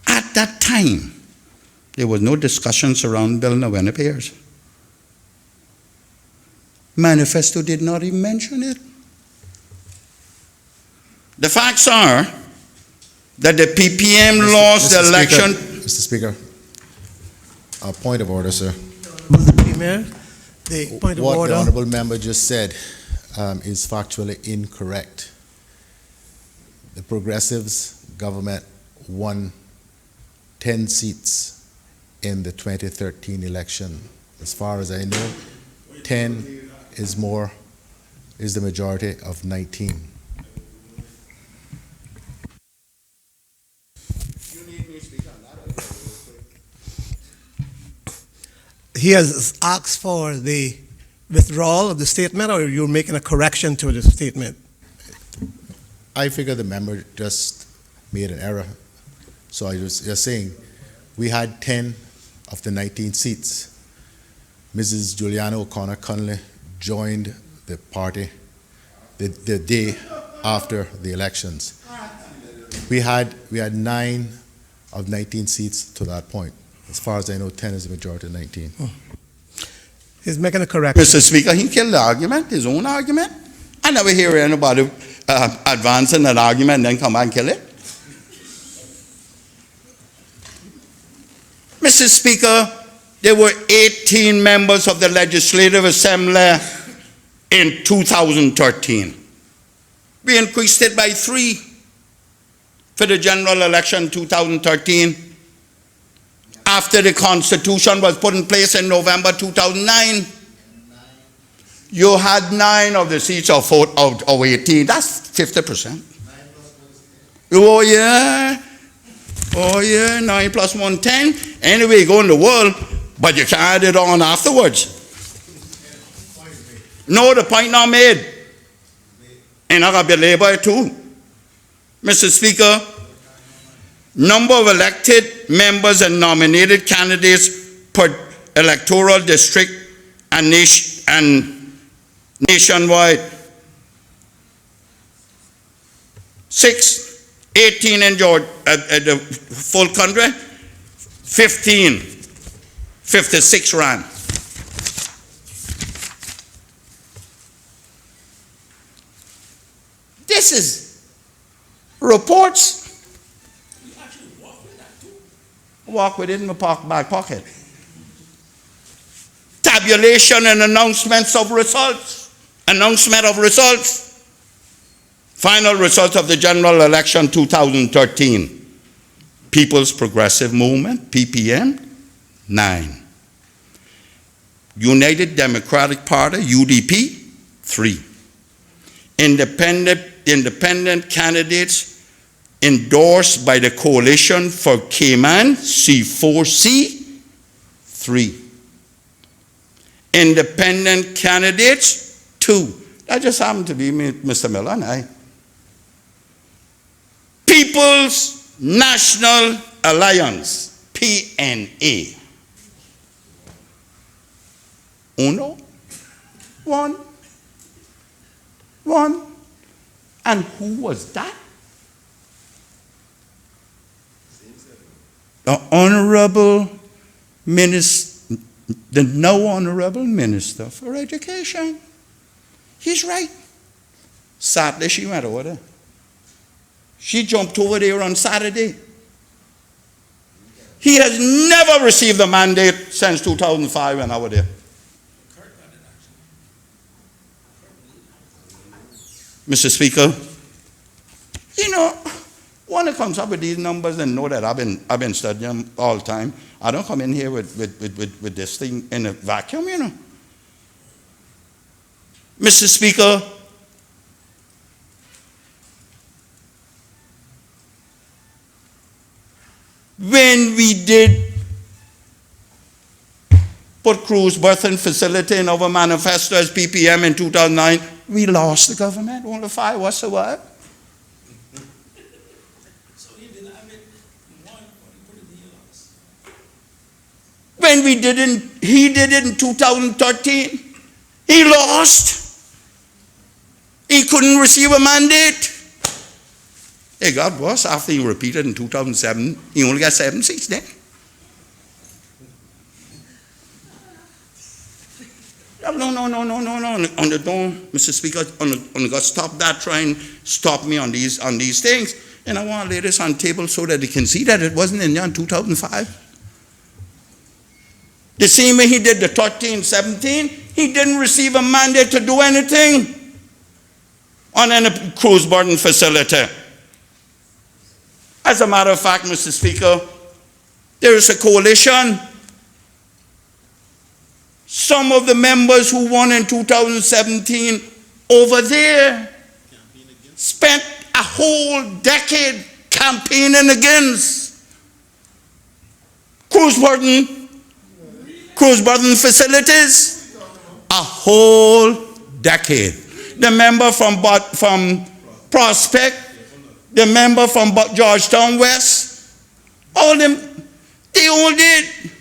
At that time, there was no discussions around building of any pairs. Manifesto did not even mention it. The facts are that the PPM lost the election. Mr. Speaker, a point of order, sir. Mr. Premier, the point of What order. the honorable member just said is factually incorrect. The Progressives government won 10 seats in the 2013 election. As far as I know, 10 is the majority of 19. He has asked for the withdrawal of the statement, or you're making a correction to the statement? I figure the member just made an error. So I was just saying, we had 10 of the 19 seats. Mrs. Juliana O'Connor Conley joined the party the day after the elections. We had 9 of 19 seats to that point. As far as I know, 10 is the majority of 19. He's making a correction. Mr. Speaker, he killed the argument, his own argument. I never hear anybody advancing an argument and then come back and kill it. Mr. Speaker, there were 18 members of the Legislative Assembly in 2013. We increased it by 3 for the general election 2013. After the Constitution was put in place in November 2009, you had 9 of the seats of 18. That's 50%. Oh yeah. Oh yeah, 9 plus 1, 10. Anyway, you go in the world, but you can add it on afterwards. No, the point not made. And I got to belabor it too. Mr. Speaker, number of elected members and nominated candidates per electoral district and nationwide. 6, 18 in Georgia, at the full country, 15, 56 rand. This is reports. Walk with it in my back pocket. Tabulation and announcements of results. Announcement of results. Final results of the general election 2013. People's Progressive Movement, PPM, 9. United Democratic Party, UDP, 3. Independent candidates endorsed by the Coalition for Cayman, C4C, 3. Independent candidates, 2. That just happened to be me, Mr. Miller and I. People's National Alliance, PNA. Uno, 1. And who was that? The Honorable Minister, the now Honorable Minister for Education. He's right. Sadly, she went over there. She jumped over there on Saturday. He has never received a mandate since 2005 when I was there. Mr. Speaker, you know, when it comes up with these numbers and know that I've been studying them all the time, I don't come in here with this thing in a vacuum, you know. Mr. Speaker, when we did put cruise berthing facility in our manifesto as PPM in 2009, we lost the government. Only 5 was survived. When he did it in 2013, he lost. He couldn't receive a mandate. It got worse after he repeated in 2007. He only got 7 seats then. No. On the door, Mr. Speaker, on the God, stop that, try and stop me on these things. And I want to lay this on the table so that they can see that it wasn't in there in 2005. The same way he did the 13, 17, he didn't receive a mandate to do anything on any cruise burden facility. As a matter of fact, Mr. Speaker, there is a coalition. Some of the members who won in 2017 over there spent a whole decade campaigning against cruise burden facilities. A whole decade. The member from Prospect, the member from Georgetown West, all them, they all did.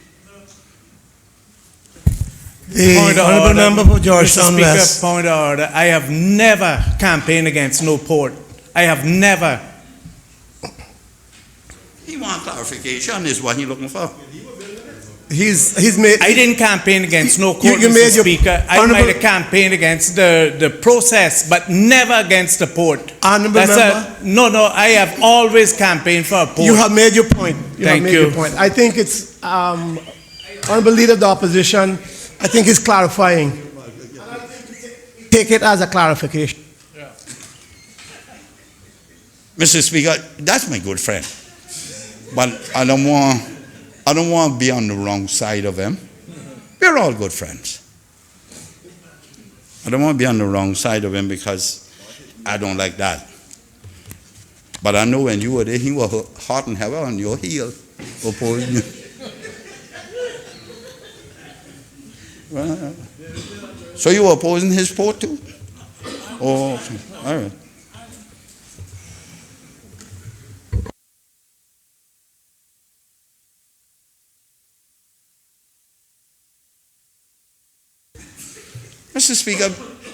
The honourable member for Georgetown West. Point of order. I have never campaigned against no port. I have never. He wants clarification is what he's looking for. He's made. I didn't campaign against no court, you made Mr. your Speaker. I might have campaigned against the process, but never against the port. Honourable member. No. I have always campaigned for a port. You have made your point. Thank you. Your point. I think it's honourable leader of the opposition. I think he's clarifying. Take it as a clarification. Yeah. Mr. Speaker, that's my good friend. But I don't want to be on the wrong side of him. We're all good friends. I don't want to be on the wrong side of him because I don't like that. But I know when you were there, he was hot and heavy on your heel, opposing you. Well, so you were opposing his port too? Oh, okay. All right. Mr. Speaker,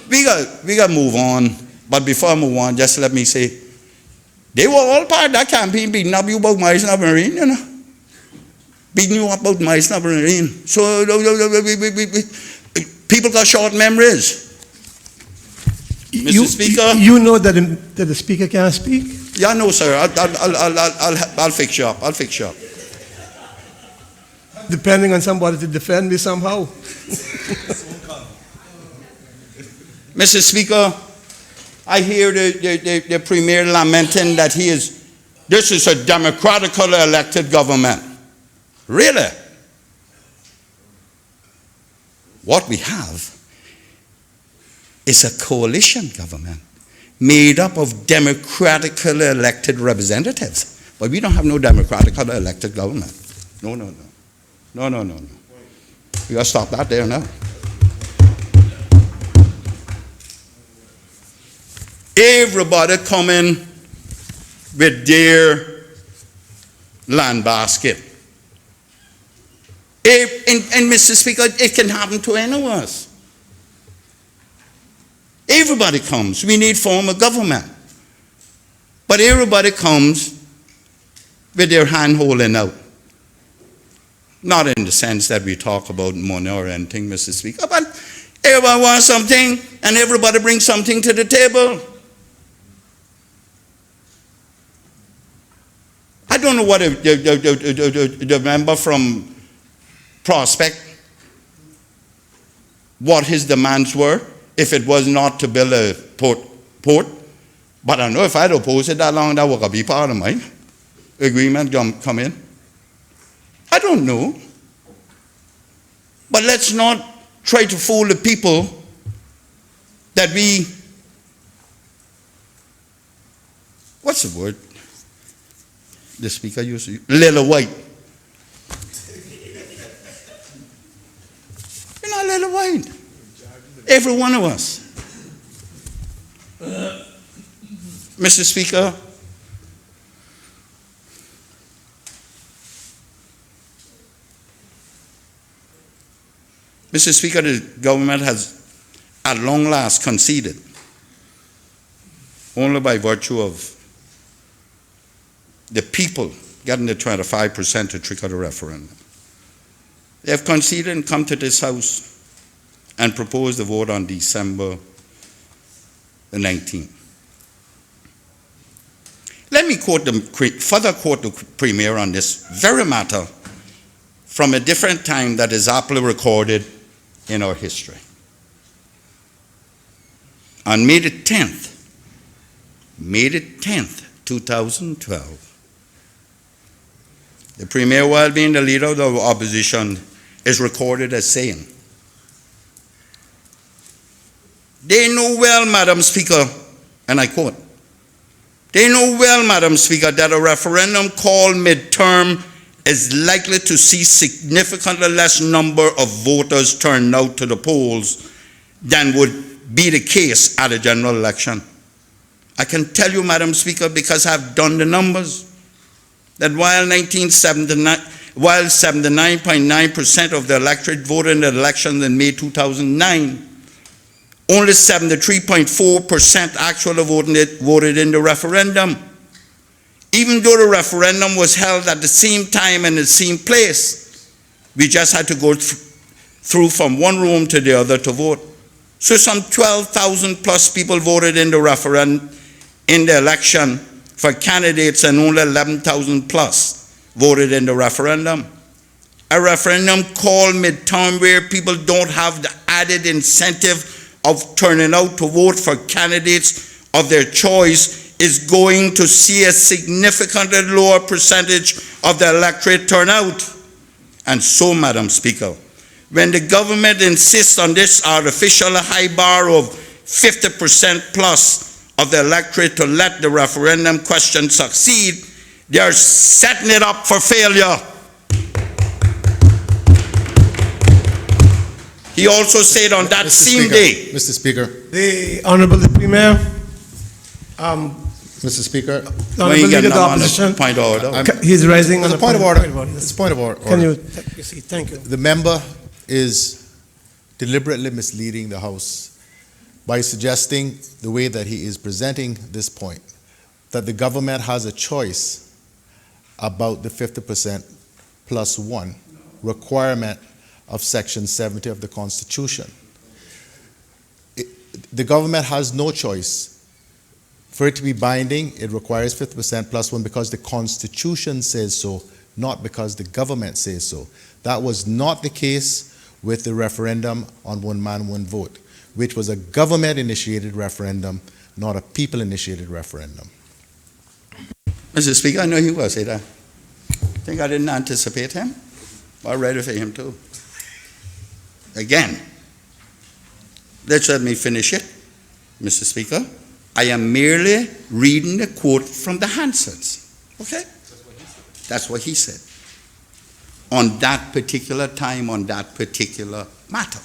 we got to move on. But before I move on, just let me say, they were all part of that campaign beating up you about my submarine, you know. Beating you up about my submarine. So people got short memories. Mr. Speaker. You know that the Speaker can't speak? Yeah, no, sir. I'll fix you up. I'll fix you up. Depending on somebody to defend me somehow. Mr. Speaker, I hear the Premier lamenting that this is a democratically elected government. Really? What we have is a coalition government made up of democratically elected representatives. But we don't have no democratically elected government. No. We got to stop that there now. Everybody coming with their land basket. And Mr. Speaker, it can happen to any of us. Everybody comes. We need form of government. But everybody comes with their hand holding out. Not in the sense that we talk about money or anything, Mr. Speaker, but everybody wants something and everybody brings something to the table. I don't know what the member from Prospect, what his demands were, if it was not to build a port. But I know if I'd opposed it that long, that would be part of my agreement come in. I don't know. But let's not try to fool the people that what's the word the Speaker used to use? Little white. We're not little white. Every one of us. Mr. Speaker, the government has at long last conceded, only by virtue of the people getting the 25% to trigger the referendum. They have conceded and come to this House and proposed the vote on December the 19th. Let me further quote the Premier on this very matter from a different time that is aptly recorded in our history. On May the 10th, 2012, the Premier, while being the leader of the opposition, is recorded as saying, "They know well, Madam Speaker," and I quote, "They know well, Madam Speaker, that a referendum called midterm is likely to see significantly less number of voters turn out to the polls than would be the case at a general election. I can tell you, Madam Speaker, because I've done the numbers, that while 79.9% of the electorate voted in the elections in May 2009, only 73.4% actually voted in the referendum. Even though the referendum was held at the same time and the same place, we just had to go through from one room to the other to vote. So some 12,000 plus people voted in the referendum, in the election for candidates, and only 11,000 plus voted in the referendum. A referendum called midterm where people don't have the added incentive of turning out to vote for candidates of their choice is going to see a significantly lower percentage of the electorate turn out. And so, Madam Speaker, when the government insists on this artificial high bar of 50% plus of the electorate to let the referendum question succeed, they are setting it up for failure. He also said on that same day. Mr. Speaker. The Honorable Premier, Mr. Speaker. the Honorable Leader of the Opposition, Point of order. he's rising on It's a point of order. It's a point of order. Can you take your seat? Thank you. The member is deliberately misleading the House by suggesting the way that he is presenting this point, that the government has a choice about the 50% plus one requirement of Section 70 of the Constitution. The government has no choice. For it to be binding, it requires 50% plus one because the Constitution says so, not because the government says so. That was not the case with the referendum on one man, one vote, which was a government-initiated referendum, not a people-initiated referendum. Mr. Speaker, I know he will say that. I think I didn't anticipate him. I'm ready for him too. Again, let me finish it, Mr. Speaker. I am merely reading the quote from the Hansons. Okay? That's what he said. On that particular time, on that particular matter.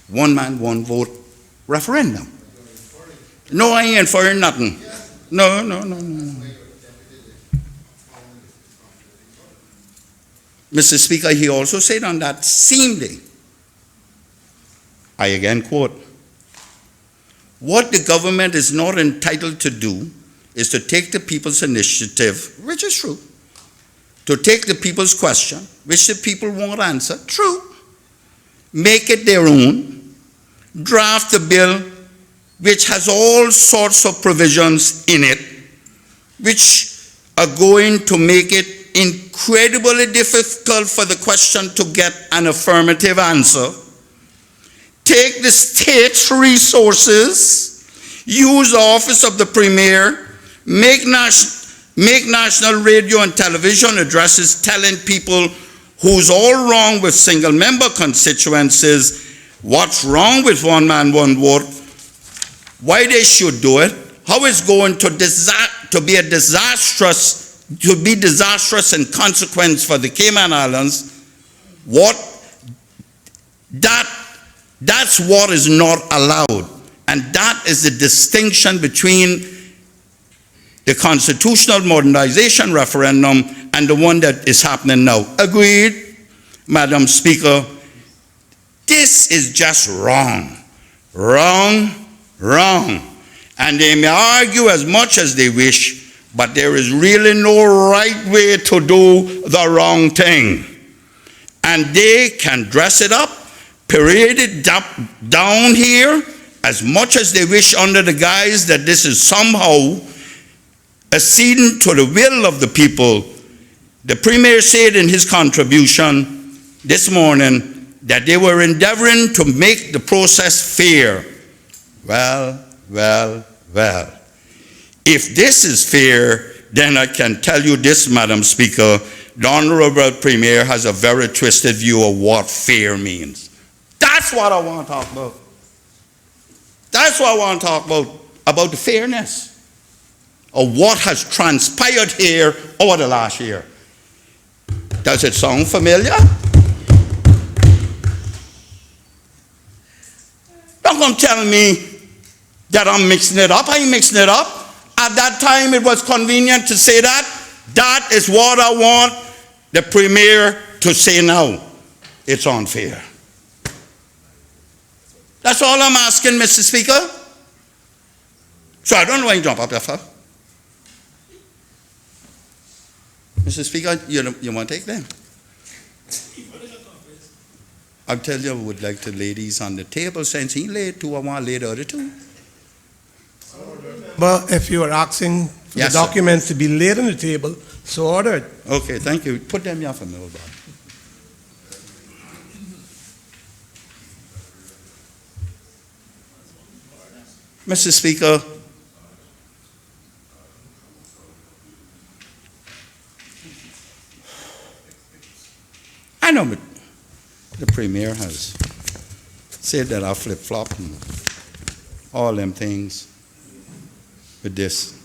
One man, one vote referendum. No, I ain't for nothing. No. Mr. Speaker, he also said on that same day, I again quote, what the government is not entitled to do is to take the people's initiative, which is true, to take the people's question, which the people won't answer, true, make it their own, draft a bill which has all sorts of provisions in it, which are going to make it incredibly difficult for the question to get an affirmative answer. Take the state's resources, use the office of the Premier, make national radio and television addresses telling people who's all wrong with single-member constituencies, what's wrong with one man, one vote, why they should do it, how it's going to be disastrous in consequence for the Cayman Islands. That's what is not allowed. And that is the distinction between the constitutional modernization referendum and the one that is happening now. Agreed, Madam Speaker? This is just wrong. Wrong. And they may argue as much as they wish, but there is really no right way to do the wrong thing. And they can dress it up, parade it down here as much as they wish under the guise that this is somehow acceding to the will of the people. The Premier said in his contribution this morning that they were endeavoring to make the process fair. Well. If this is fair, then I can tell you this, Madam Speaker, the Honorable Premier has a very twisted view of what fair means. That's what I want to talk about. That's what I want to talk about the fairness of what has transpired here over the last year. Does it sound familiar? Don't come tell me that I'm mixing it up. I ain't mixing it up. At that time, it was convenient to say that. That is what I want the Premier to say now. It's unfair. That's all I'm asking, Mr. Speaker. So I don't know why you jump up there for. Mr. Speaker, you want to take them? I tell you, I would like to lay these on the table. Since he laid two, I want to lay the other two. But if you are asking for Yes, the documents to be laid on the table, so ordered. Okay, thank you. Put them here for me, Lord. Mr. Speaker, I know the Premier has said that I flip-flop and all them things with this.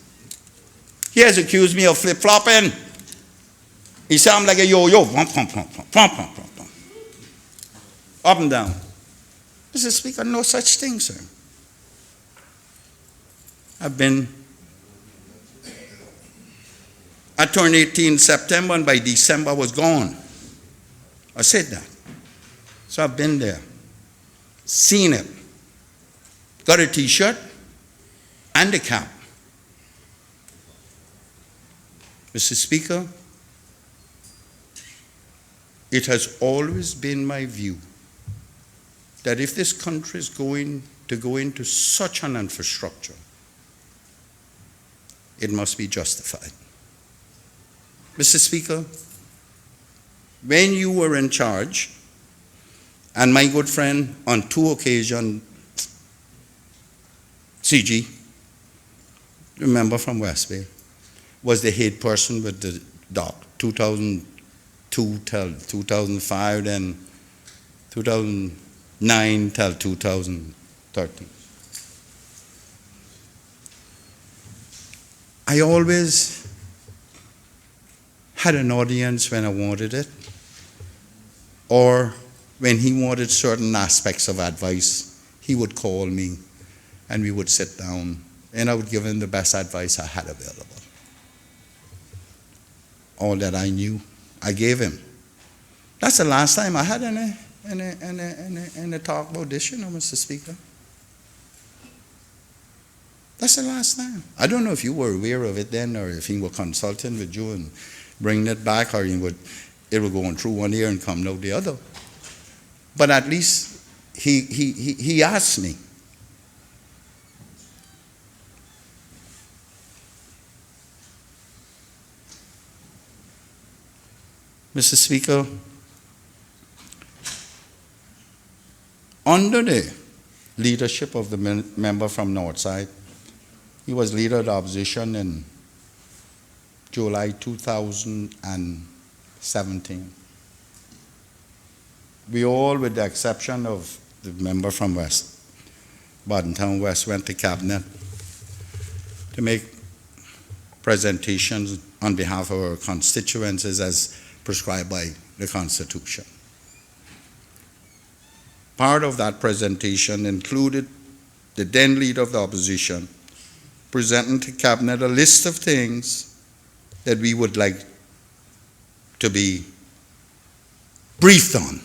He has accused me of flip-flopping. He said I'm like a yo-yo. Up and down. Mr. Speaker, no such thing, sir. I turned 18 in September, and by December I was gone. I said that. So I've been there. seen it. Got a t-shirt and a cap. Mr. Speaker, it has always been my view that if this country is going to go into such an infrastructure, it must be justified. Mr. Speaker, when you were in charge, and my good friend on 2 occasions, CG, remember from West Bay, was the head person with the dock, 2002 till 2005, then 2009 till 2013. I always had an audience when I wanted it, or when he wanted certain aspects of advice, he would call me and we would sit down and I would give him the best advice I had available. All that I knew, I gave him. That's the last time I had any talk about this, you know, Mr. Speaker. That's the last time. I don't know if you were aware of it then, or if he were consulting with you and bringing it back, or it would go on through one ear and come out the other. But at least he asked me. Mr. Speaker, under the leadership of the member from Northside, he was leader of the opposition in July 2017. We all, with the exception of the member from West, Bardentown West, went to Cabinet to make presentations on behalf of our constituencies as prescribed by the Constitution. Part of that presentation included the then leader of the opposition presenting to Cabinet a list of things that we would like to be briefed on.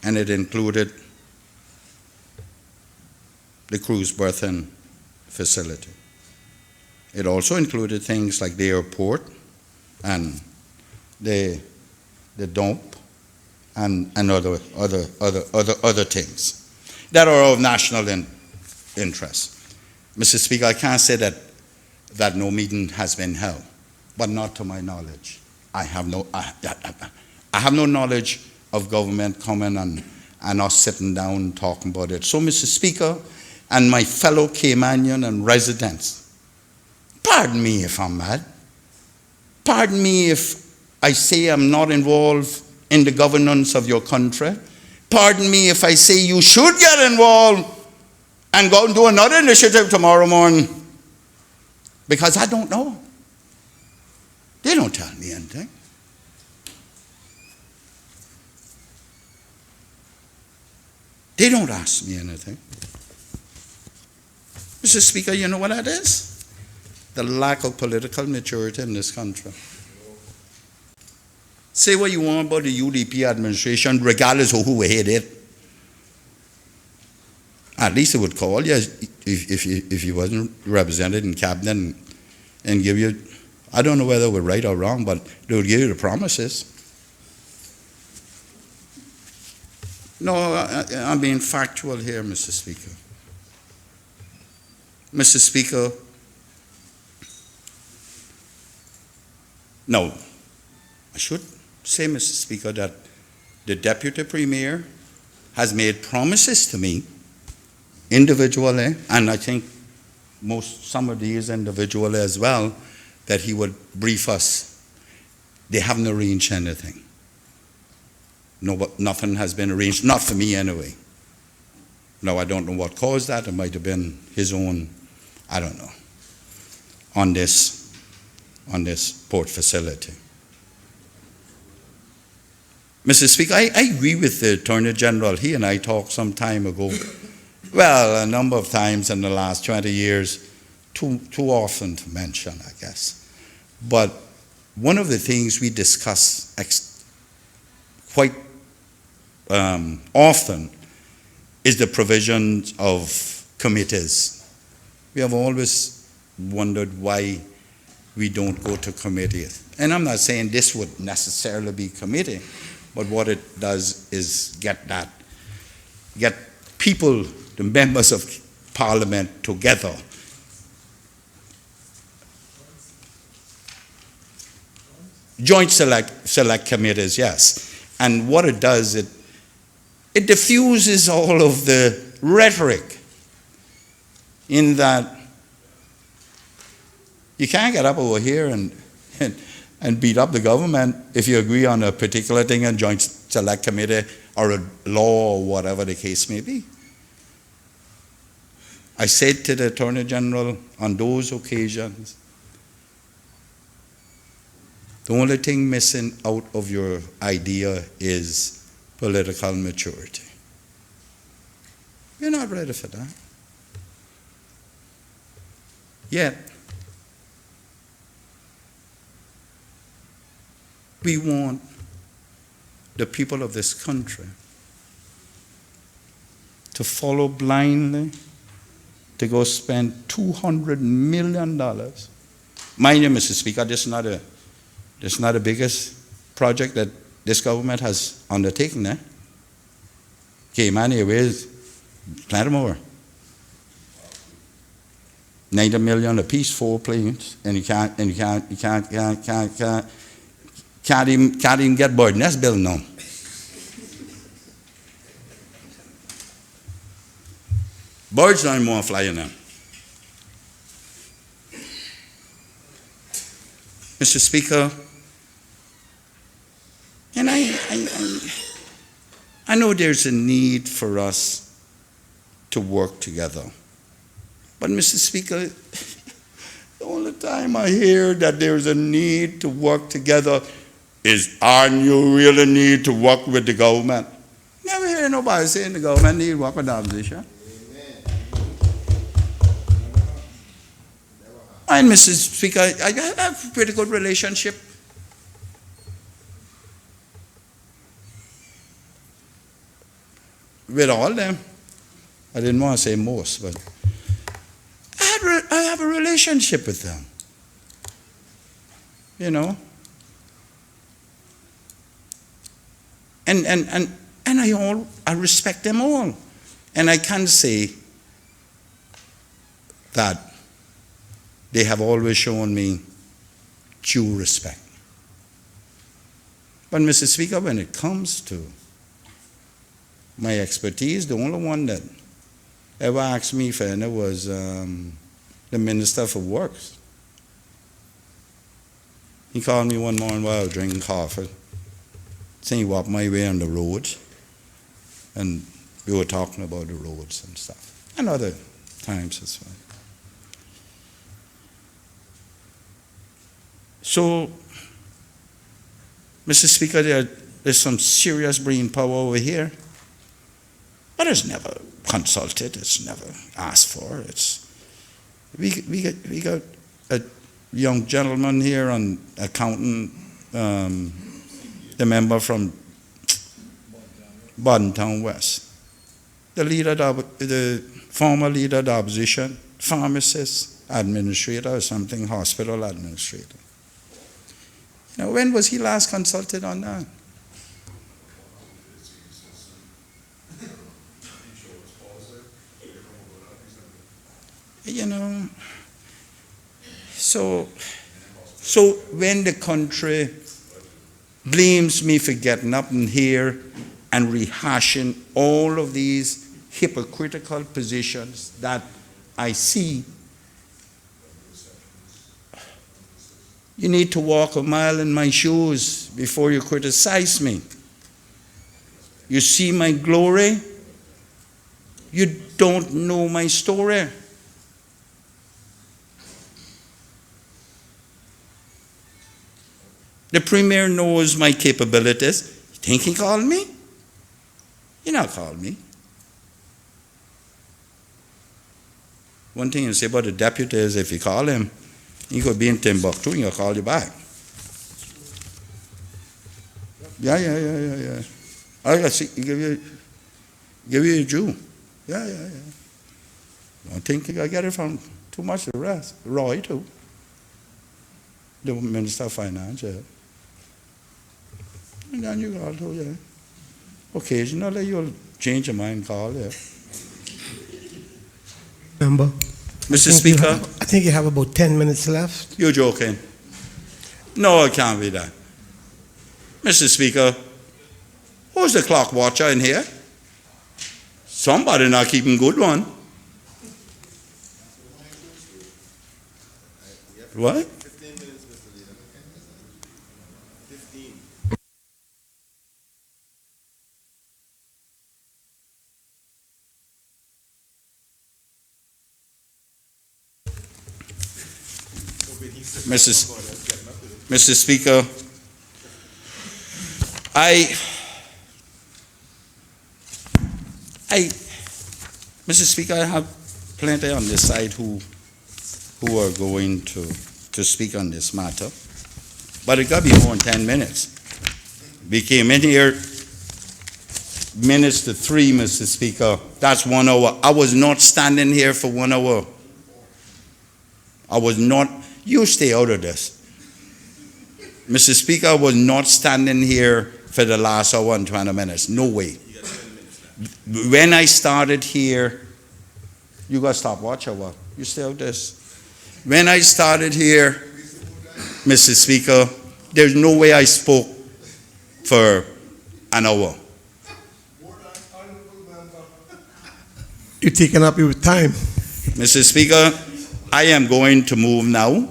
And it included the cruise berthing facility. It also included things like the airport and the dump and other things that are of national interest. Mr. Speaker, I can't say that no meeting has been held, but not to my knowledge. I have no knowledge of government coming and us sitting down and talking about it. So, Mr. Speaker, and my fellow Caymanian and residents, pardon me if I'm mad. Pardon me if I say I'm not involved in the governance of your country. Pardon me if I say you should get involved and go and do another initiative tomorrow morning, because I don't know. They don't tell me anything. They don't ask me anything. Mr. Speaker, you know what that is? The lack of political maturity in this country. Say what you want about the UDP administration, regardless of who headed it. At least it would call you if you wasn't represented in Cabinet and give you, I don't know whether it was right or wrong, but they would give you the promises. No, I'm being factual here, Mr. Speaker. Mr. Speaker, no, I should say, Mr. Speaker, that the Deputy Premier has made promises to me individually, and I think some of these individually as well, that he would brief us. They haven't arranged anything. No, nothing has been arranged, not for me anyway. Now, I don't know what caused that. It might have been his own, I don't know, on this port facility. Mr. Speaker, I agree with the Attorney General. He and I talked some time ago. Well, a number of times in the last 20 years, too often to mention, I guess. But one of the things we discussed quite often is the provisions of committees. We have always wondered why we don't go to committee. And I'm not saying this would necessarily be committee, but what it does is get people, the members of Parliament, together. Joint select committees, yes. And what it does, it diffuses all of the rhetoric in that you can't get up over here and beat up the government if you agree on a particular thing in joint select committee or a law or whatever the case may be. I said to the Attorney General on those occasions, the only thing missing out of your idea is political maturity. You're not ready for that. Yet, we want the people of this country to follow blindly, to go spend $200 million. Mind you, Mr. Speaker, this is not the biggest project that this government has undertaken. Cayman Airways, plenty more. 90 million apiece, 4 planes, and you can't even get bird nest built now. Birds don't even want to fly in them. Mr. Speaker, and I know there's a need for us to work together. But Mr. Speaker, the only time I hear that there's a need to work together is, aren't you really need to work with the government? Never hear nobody saying the government need to work with the opposition. And Mr. Speaker, I have a pretty good relationship with all of them. I didn't want to say most, but I have a relationship with them. You know? And I respect them all. And I can say that they have always shown me due respect. But Mr. Speaker, when it comes to my expertise, the only one that ever asked me for any was the Minister for Works. He called me one morning while I was drinking coffee, saying he walked my way on the roads, and we were talking about the roads and stuff, and other times as well. So, Mr. Speaker, there's some serious brain power over here, but it's never consulted, it's never asked for. We got a young gentleman here, an accountant, the member from Bontown West, the former leader of the opposition, pharmacist, administrator or something, hospital administrator. Now, when was he last consulted on that? You know, so when the country blames me for getting up in here and rehashing all of these hypocritical positions that I see, you need to walk a mile in my shoes before you criticize me. You see my glory, you don't know my story. The Premier knows my capabilities. You think he called me? He not called me. One thing you say about the deputy is if you call him, he could be in Timbuktu and he'll call you back. Yeah. I see, give you your due. Yeah. Don't think I get it from too much of the rest. Roy, too. The Minister of Finance, yeah. And then you call, too, yeah. Occasionally you'll change your mind, call, yeah. Member. Mr. Speaker, I think you have about 10 minutes left. you're joking. No, it can't be that. Mr. Speaker, who's the clock watcher in here? Somebody not keeping good one. What? 15 minutes, Mr. Leader. 15. Mr. Speaker, Mr. Speaker, I have plenty on this side who are going to speak on this matter, but it got to be more than 10 minutes. We came in here minutes to 3, Mr. Speaker. That's 1 hour. I was not standing here for 1 hour. I was not. You stay out of this. Mr. Speaker, I was not standing here for the last hour and 20 minutes. No way. When I started here, you got to stop watch or what? You stay out this. When I started here, Mr. Speaker, there's no way I spoke for an hour. You're taking up your time. Mr. Speaker, I am going to move now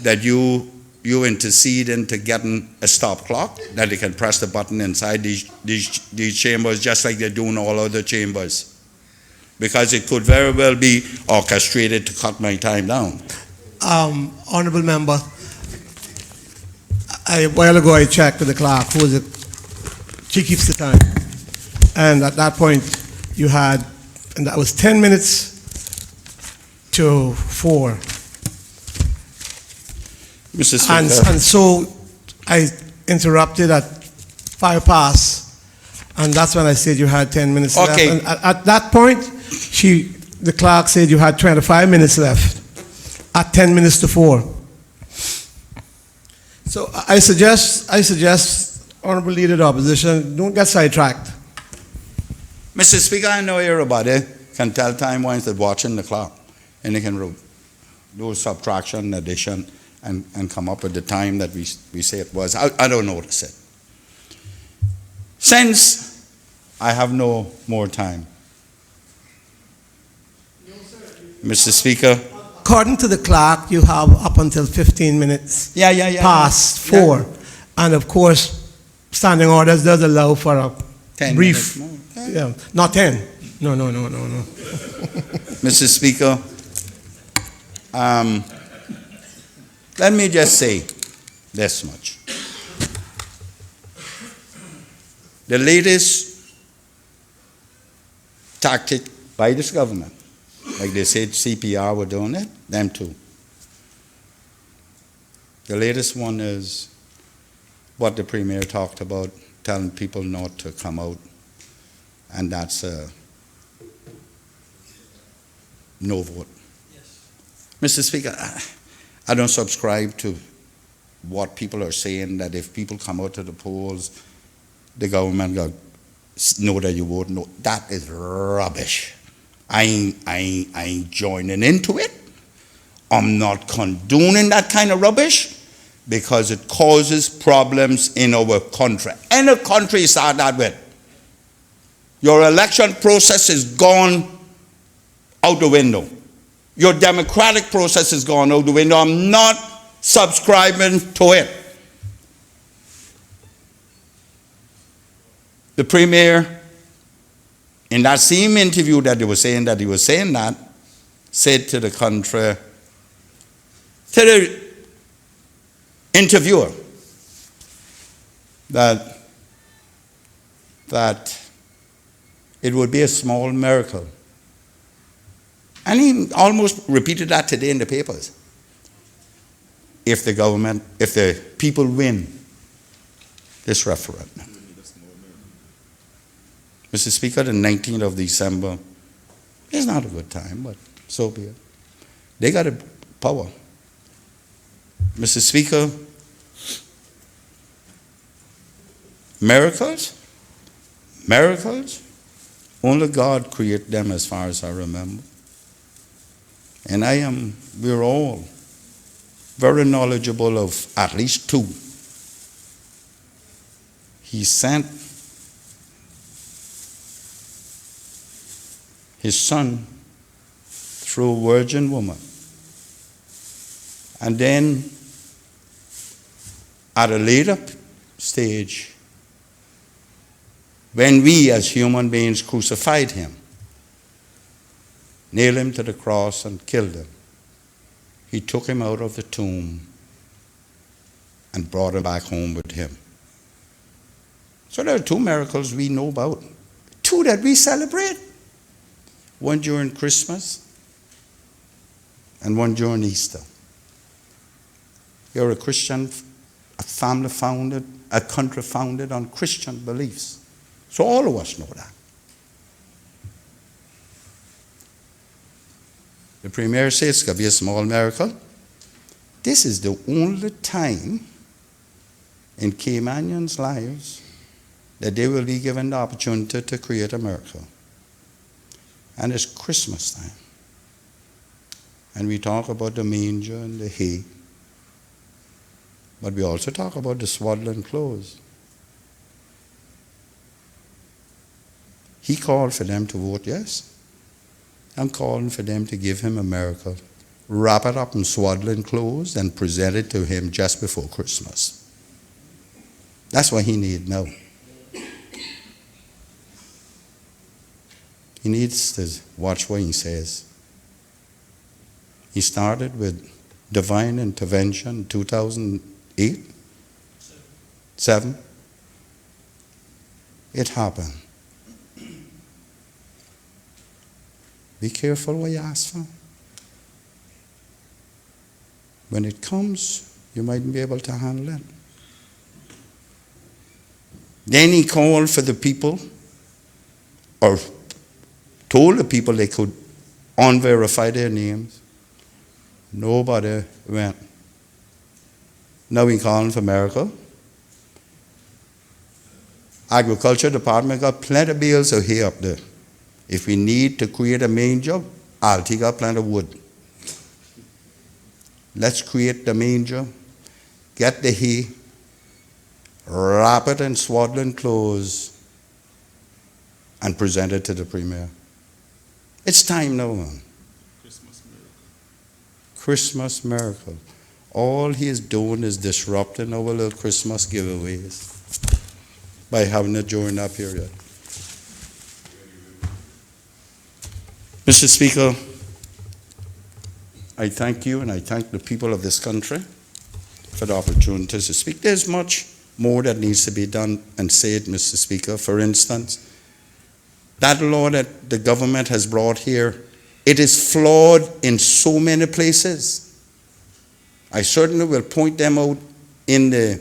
that you intercede into getting a stop clock, that they can press the button inside these chambers just like they do in all other chambers. Because it could very well be orchestrated to cut my time down. Honorable member, a while ago I checked with the clerk, she keeps the time. And at that point, you had, and that was 10 minutes to 4. Mr. Speaker. And so I interrupted at 5 past, and that's when I said you had 10 minutes left. And at that point, the clerk said you had 25 minutes left at 10 minutes to 4. So I suggest, Honorable Leader of the Opposition, don't get sidetracked. Mr. Speaker, I know everybody can tell time once they're watching the clock, and they can do subtraction, addition, and come up with the time that we say it was. I don't notice it. Since I have no more time, Mr. Speaker. According to the clerk, you have up until 15 minutes past 4. And of course, standing orders does allow for a 10 brief. minutes more. Yeah, not 10. No. Mr. Speaker, let me just say this much. The latest tactic by this government, like they said CPR were doing it, them too. The latest one is what the Premier talked about, telling people not to come out, and that's a no vote. Yes. Mr. Speaker, I don't subscribe to what people are saying, that if people come out to the polls, the government go, know that you vote no. That is rubbish. I ain't joining into it. I'm not condoning that kind of rubbish because it causes problems in our country. Any country start that with. Your election process is gone out the window. Your democratic process is gone out the window. I'm not subscribing to it. The Premier, in that same interview that he was saying that, said to the country, to the interviewer, that it would be a small miracle. And he almost repeated that today in the papers. If the people win this referendum. Mr. Speaker, the 19th of December is not a good time, but so be it. They got a power. Mr. Speaker, miracles, only God created them as far as I remember. And we're all very knowledgeable of at least two. He sent his son through a virgin woman. And then at a later stage, when we as human beings crucified him, nailed him to the cross and killed him, he took him out of the tomb and brought him back home with him. So there are two miracles we know about, two that we celebrate. One during Christmas and one during Easter. You're a Christian, a family founded, a country founded on Christian beliefs. So all of us know that. The Premier says it's going to be a small miracle. This is the only time in Caymanians' lives that they will be given the opportunity to create a miracle. And it's Christmas time. And we talk about the manger and the hay. But we also talk about the swaddling clothes. He called for them to vote yes. I'm calling for them to give him a miracle. Wrap it up in swaddling clothes and present it to him just before Christmas. That's what he needs now. He needs to watch what he says. He started with divine intervention in 2008, 7. It happened. Be careful what you ask for. When it comes, you mightn't be able to handle it. Then he called for the people, or told the people they could unverify their names. Nobody went. Now he's calling for miracle. Agriculture department got plenty of bales of hay up there. If we need to create a manger, I'll take up plenty of wood. Let's create the manger, get the hay, wrap it in swaddling clothes, and present it to the Premier. It's time now, man. Christmas miracle. Christmas miracle. All he is doing is disrupting our little Christmas giveaways by having it during that period. Mr. Speaker, I thank you and I thank the people of this country for the opportunity to speak. There's much more that needs to be done and said, Mr. Speaker. For instance, that law that the government has brought here, it is flawed in so many places. I certainly will point them out in the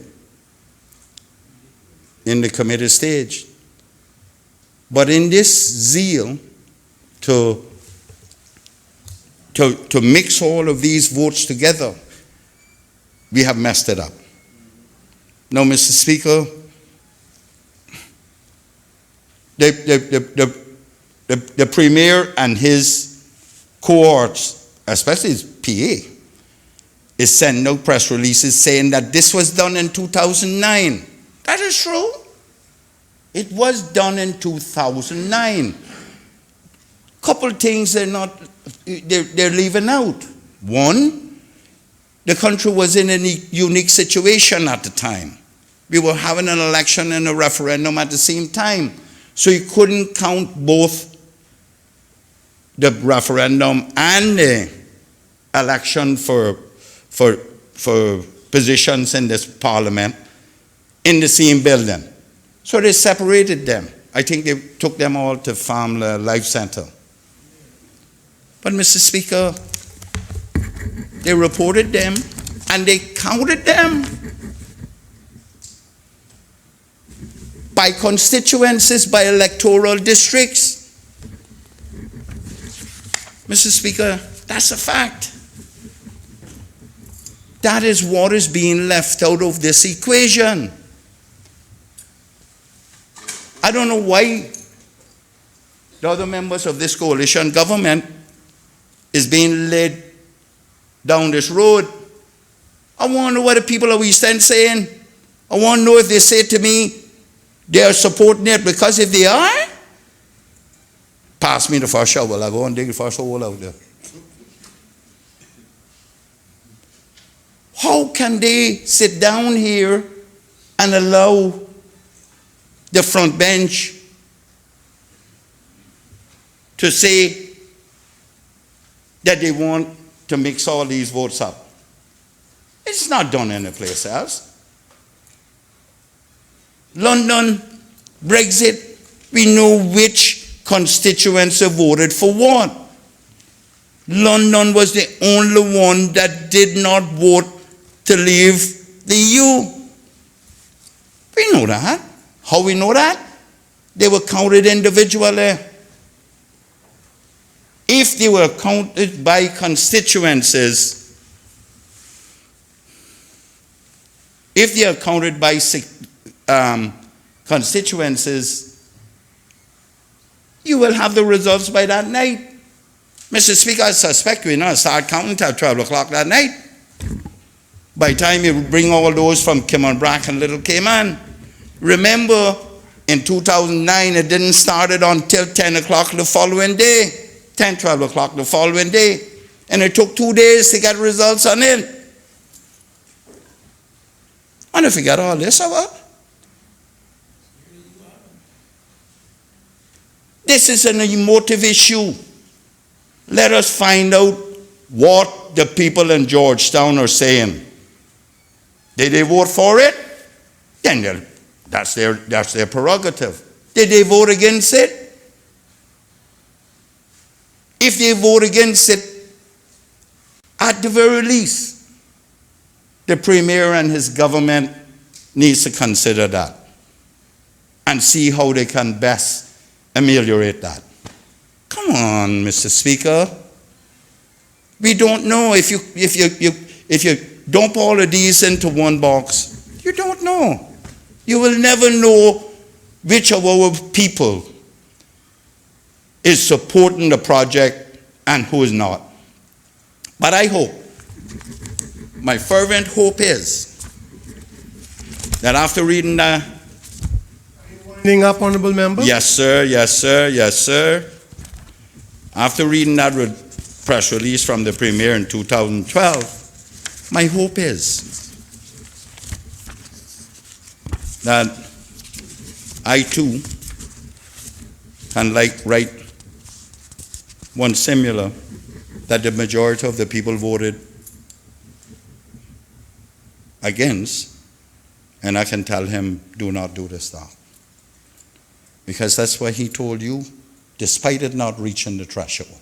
committee stage. But in this zeal to mix all of these votes together, we have messed it up. Now, Mr. Speaker, the Premier and his cohorts, especially his PA, is sending out press releases saying that this was done in 2009. That is true. It was done in 2009. Couple things they're leaving out. One, the country was in a unique situation at the time. We were having an election and a referendum at the same time. So you couldn't count both the referendum and the election for positions in this parliament in the same building. So they separated them. I think they took them all to Family Life Center. But Mr. Speaker, they reported them and they counted them. by constituencies, by electoral districts. Mr. Speaker, that's a fact. That is what is being left out of this equation. I don't know why the other members of this coalition government is being led down this road. I want to know what the people of East End saying. I want to know if they say to me they are supporting it, because if they are, pass me the first shovel. I'll go and dig the first hole out there. How can they sit down here and allow the front bench to say that they want to mix all these votes up? It's not done anyplace else. London, Brexit, we know which constituency voted for what. London was the only one that did not vote to leave the EU. We know that. How we know that? They were counted individually. If they were counted by constituencies, if they are counted by constituencies, you will have the results by that night. Mr. Speaker, I suspect we're not start counting till 12 o'clock that night. By the time you bring all those from Kimmelbrack and Little Cayman, remember in 2009 it didn't start it until 10 o'clock the following day, 10, 12 o'clock the following day. And it took 2 days to get results on it. And if we get all this over, this is an emotive issue. Let us find out what the people in Georgetown are saying. Did they vote for it? Then that's their prerogative. Did they vote against it? If they vote against it, at the very least, the Premier and his government needs to consider that and see how they can best ameliorate that. Come on, Mr. Speaker. We don't know. If you dump all of these into one box, you don't know. You will never know which of our people is supporting the project and who is not. But I hope, my fervent hope is that after reading that, Winding up, honorable member. yes sir, yes sir, yes sir, after reading that press release from the Premier in 2012, my hope is that I too can write one similar, that the majority of the people voted against, and I can tell him, do not do this stuff. Because that's what he told you, despite it not reaching the threshold.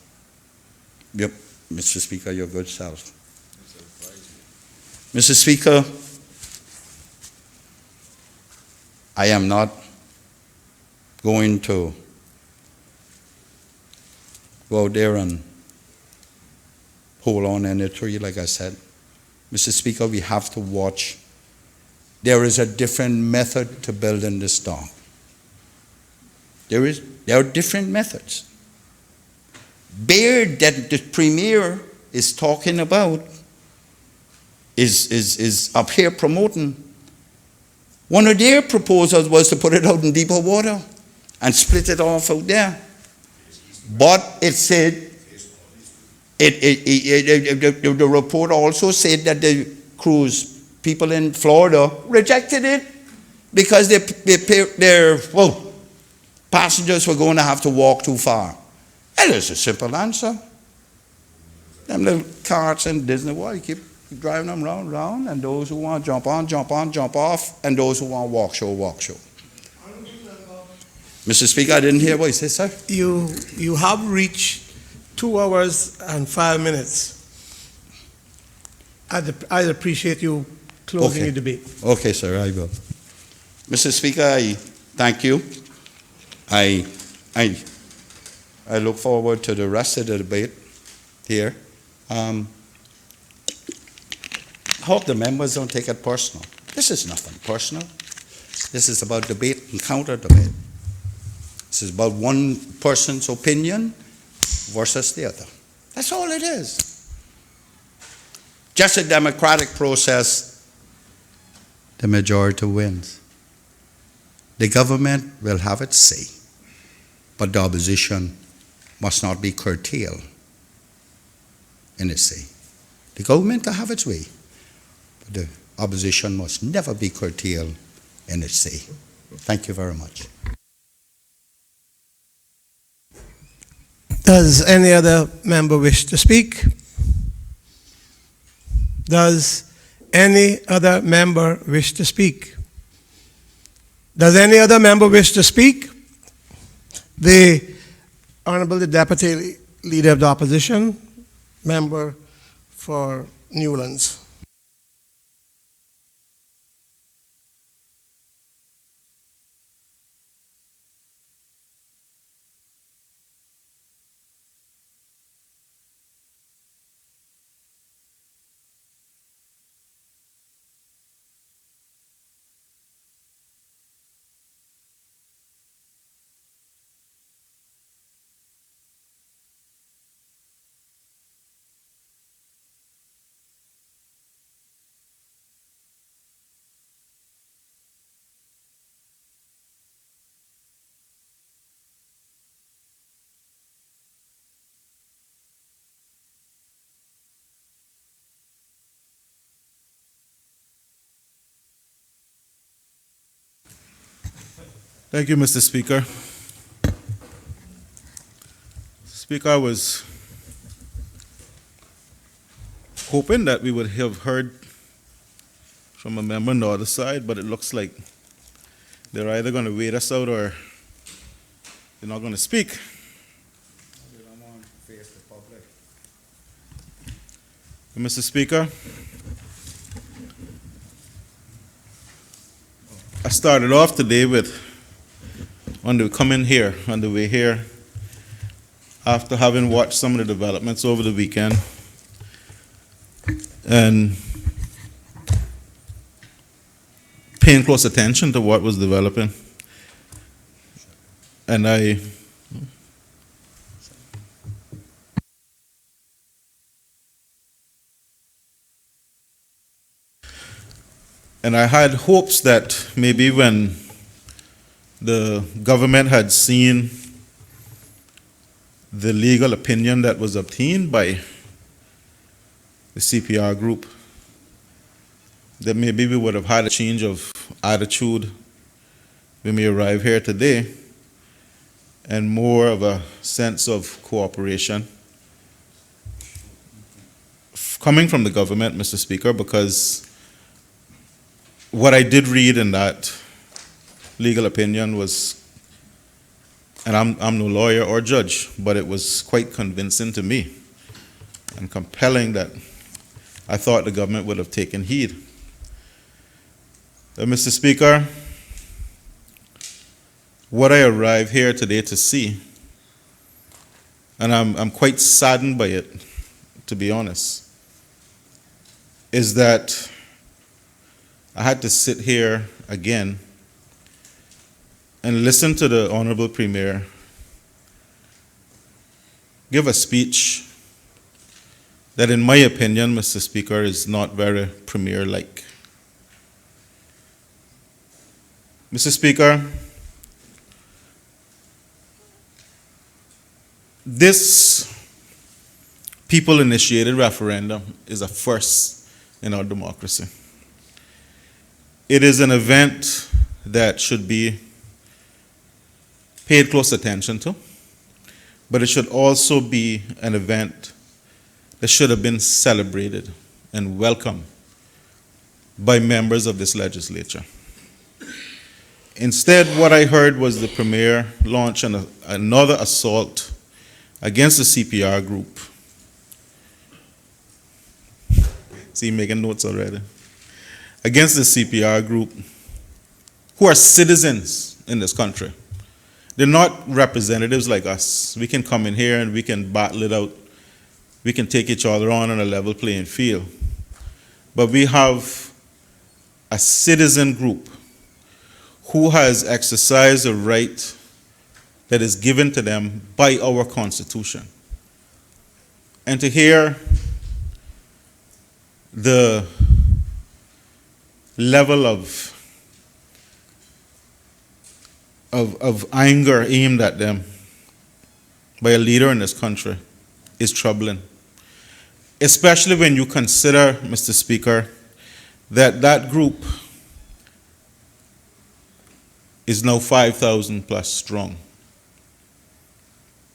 Yep, Mr. Speaker, your good self. Mr. Speaker, I am not going to go out there and hold on any tree, like I said. Mr. Speaker, we have to watch. There is a different method to building this dam. There are different methods. Bear that the Premier is talking about is up here promoting. One of their proposals was to put it out in deeper water and split it off out there. But it said, the report also said that the cruise people in Florida rejected it because their passengers were going to have to walk too far. And there's a simple answer. Them little carts in Disney World, you keep driving them round, round, and those who want to jump on, jump on, jump off, and those who want to walk show, walk show. Mr. Speaker, I didn't hear what you said, sir. You have reached 2 hours and 5 minutes. I'd appreciate you closing Okay. the debate. Okay, sir, I will. Mr. Speaker, I Thank you. I, I, I look forward to the rest of the debate here. I hope the members don't take it personal. This is nothing personal. This is about debate and counter debate. This is about one person's opinion versus the other. That's all it is. Just a democratic process, the majority wins. The government will have its say, but the opposition must not be curtailed in its say. The government will have its way, but the opposition must never be curtailed in its say. Thank you very much. Does any other member wish to speak? Does any other member wish to speak? Does any other member wish to speak? The Honorable Deputy Leader of the Opposition, member for Newlands. Thank you, Mr. Speaker. Speaker, I was hoping that we would have heard from a member on the other side, but it looks like they're either going to wait us out or they're not going to speak. Mr. Speaker, I started off today with, on the way here, after having watched some of the developments over the weekend, and paying close attention to what was developing. And I had hopes that maybe when the government had seen the legal opinion that was obtained by the CPR group, that maybe we would have had a change of attitude when we arrive here today, and more of a sense of cooperation coming from the government, Mr. Speaker, because what I did read in that legal opinion was, and I'm no lawyer or judge, but it was quite convincing to me and compelling that I thought the government would have taken heed. Mr. Speaker, what I arrived here today to see, and I'm quite saddened by it, to be honest, is that I had to sit here again and listen to the Honorable Premier give a speech that, in my opinion, Mr. Speaker, is not very Premier-like. Mr. Speaker, this people-initiated referendum is a first in our democracy. It is an event that should be paid close attention to, but it should also be an event that should have been celebrated and welcomed by members of this legislature. Instead, what I heard was the Premier launch another assault against the CPR group. See, making notes already. Against the CPR group, who are citizens in this country. They're not representatives like us. We can come in here and we can battle it out. We can take each other on a level playing field. But we have a citizen group who has exercised a right that is given to them by our Constitution. And to hear the level of anger aimed at them by a leader in this country is troubling. Especially when you consider, Mr. Speaker, that that group is now 5,000 plus strong.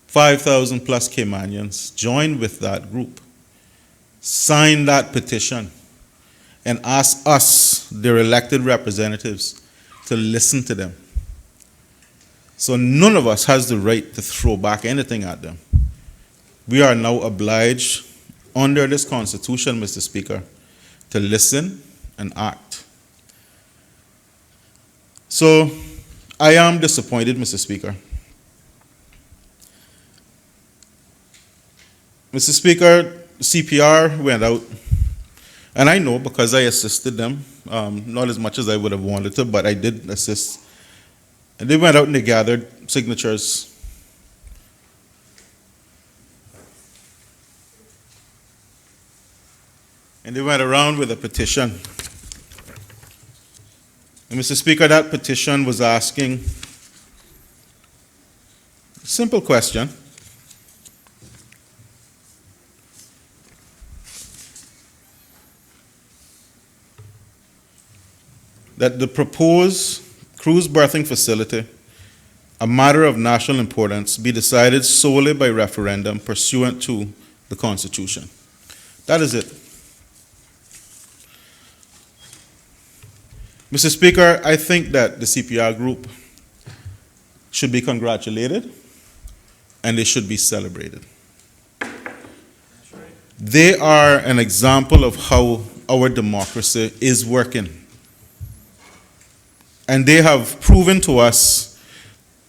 5,000 plus Caymanians joined with that group, signed that petition, and asked us, their elected representatives, to listen to them. So none of us has the right to throw back anything at them. We are now obliged, under this Constitution, Mr. Speaker, to listen and act. So I am disappointed, Mr. Speaker. Mr. Speaker, CPR went out, and I know because I assisted them, not as much as I would have wanted to, but I did assist. And they went out and they gathered signatures. And they went around with a petition. And Mr. Speaker, that petition was asking a simple question. That the proposed cruise berthing facility, a matter of national importance, be decided solely by referendum pursuant to the Constitution. That is it. Mr. Speaker, I think that the CPR group should be congratulated and they should be celebrated. They are an example of how our democracy is working. And they have proven to us,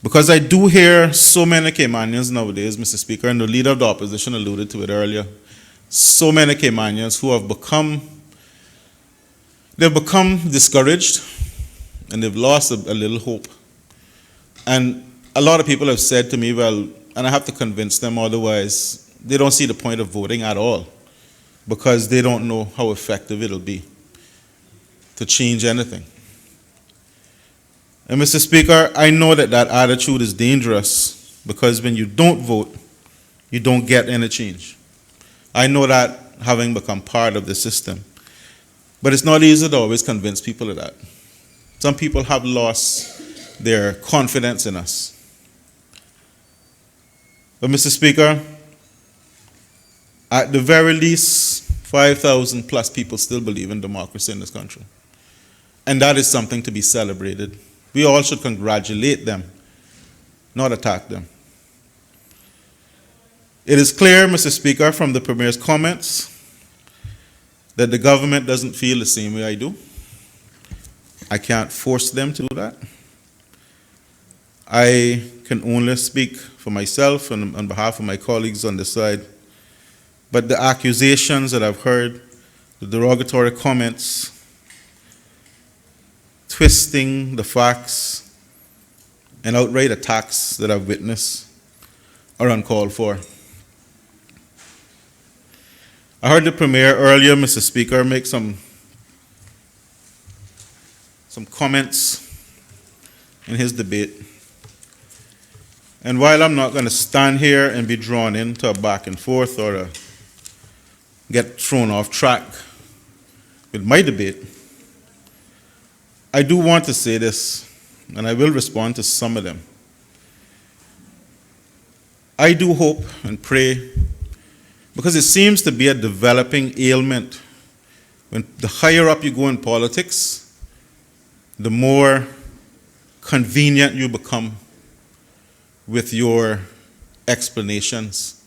because I do hear so many Caymanians nowadays, Mr. Speaker, and the leader of the opposition alluded to it earlier, so many Caymanians who have become discouraged and they've lost a little hope. And a lot of people have said to me, well, and I have to convince them otherwise, they don't see the point of voting at all because they don't know how effective it'll be to change anything. And Mr. Speaker, I know that that attitude is dangerous because when you don't vote, you don't get any change. I know that having become part of the system. But it's not easy to always convince people of that. Some people have lost their confidence in us. But Mr. Speaker, at the very least, 5,000 plus people still believe in democracy in this country. And that is something to be celebrated. We all should congratulate them, not attack them. It is clear, Mr. Speaker, from the Premier's comments that the government doesn't feel the same way I do. I can't force them to do that. I can only speak for myself and on behalf of my colleagues on this side. But the accusations that I've heard, the derogatory comments, twisting the facts, and outright attacks that I've witnessed are uncalled for. I heard the Premier earlier, Mr. Speaker, make some comments in his debate. And while I'm not going to stand here and be drawn into a back and forth or get thrown off track with my debate, I do want to say this, and I will respond to some of them. I do hope and pray, because it seems to be a developing ailment. When the higher up you go in politics, the more convenient you become with your explanations,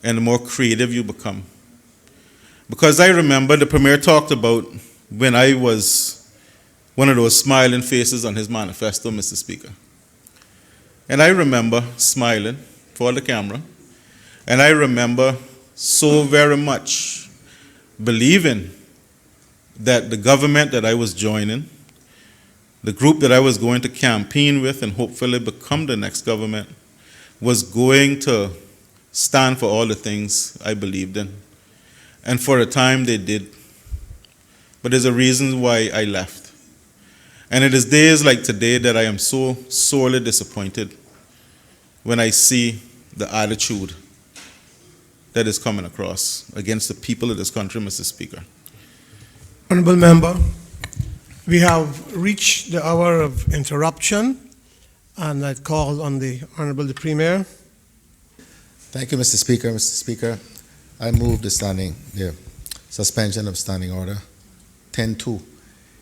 and the more creative you become. Because I remember the Premier talked about when I was one of those smiling faces on his manifesto, Mr. Speaker. And I remember smiling for the camera, and I remember so very much believing that the government that I was joining, the group that I was going to campaign with and hopefully become the next government, was going to stand for all the things I believed in. And for a time they did. But there's a reason why I left. And it is days like today that I am so sorely disappointed when I see the attitude that is coming across against the people of this country, Mr. Speaker. Honorable member, we have reached the hour of interruption, and I call on the Honorable the Premier. Thank you, Mr. Speaker. Mr. Speaker, I move the suspension of standing order 10-2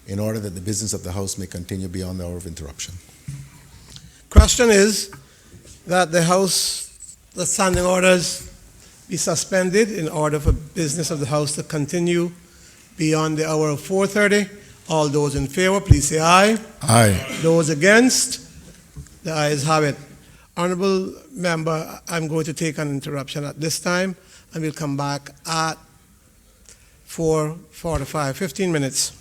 in order that the business of the House may continue beyond the hour of interruption. Question is that the standing orders be suspended in order for business of the House to continue beyond the hour of 4:30. All those in favor, please say aye. Aye. Those against, the ayes have it. Honorable member, I'm going to take an interruption at this time, and we'll come back at 4:45, 15 minutes.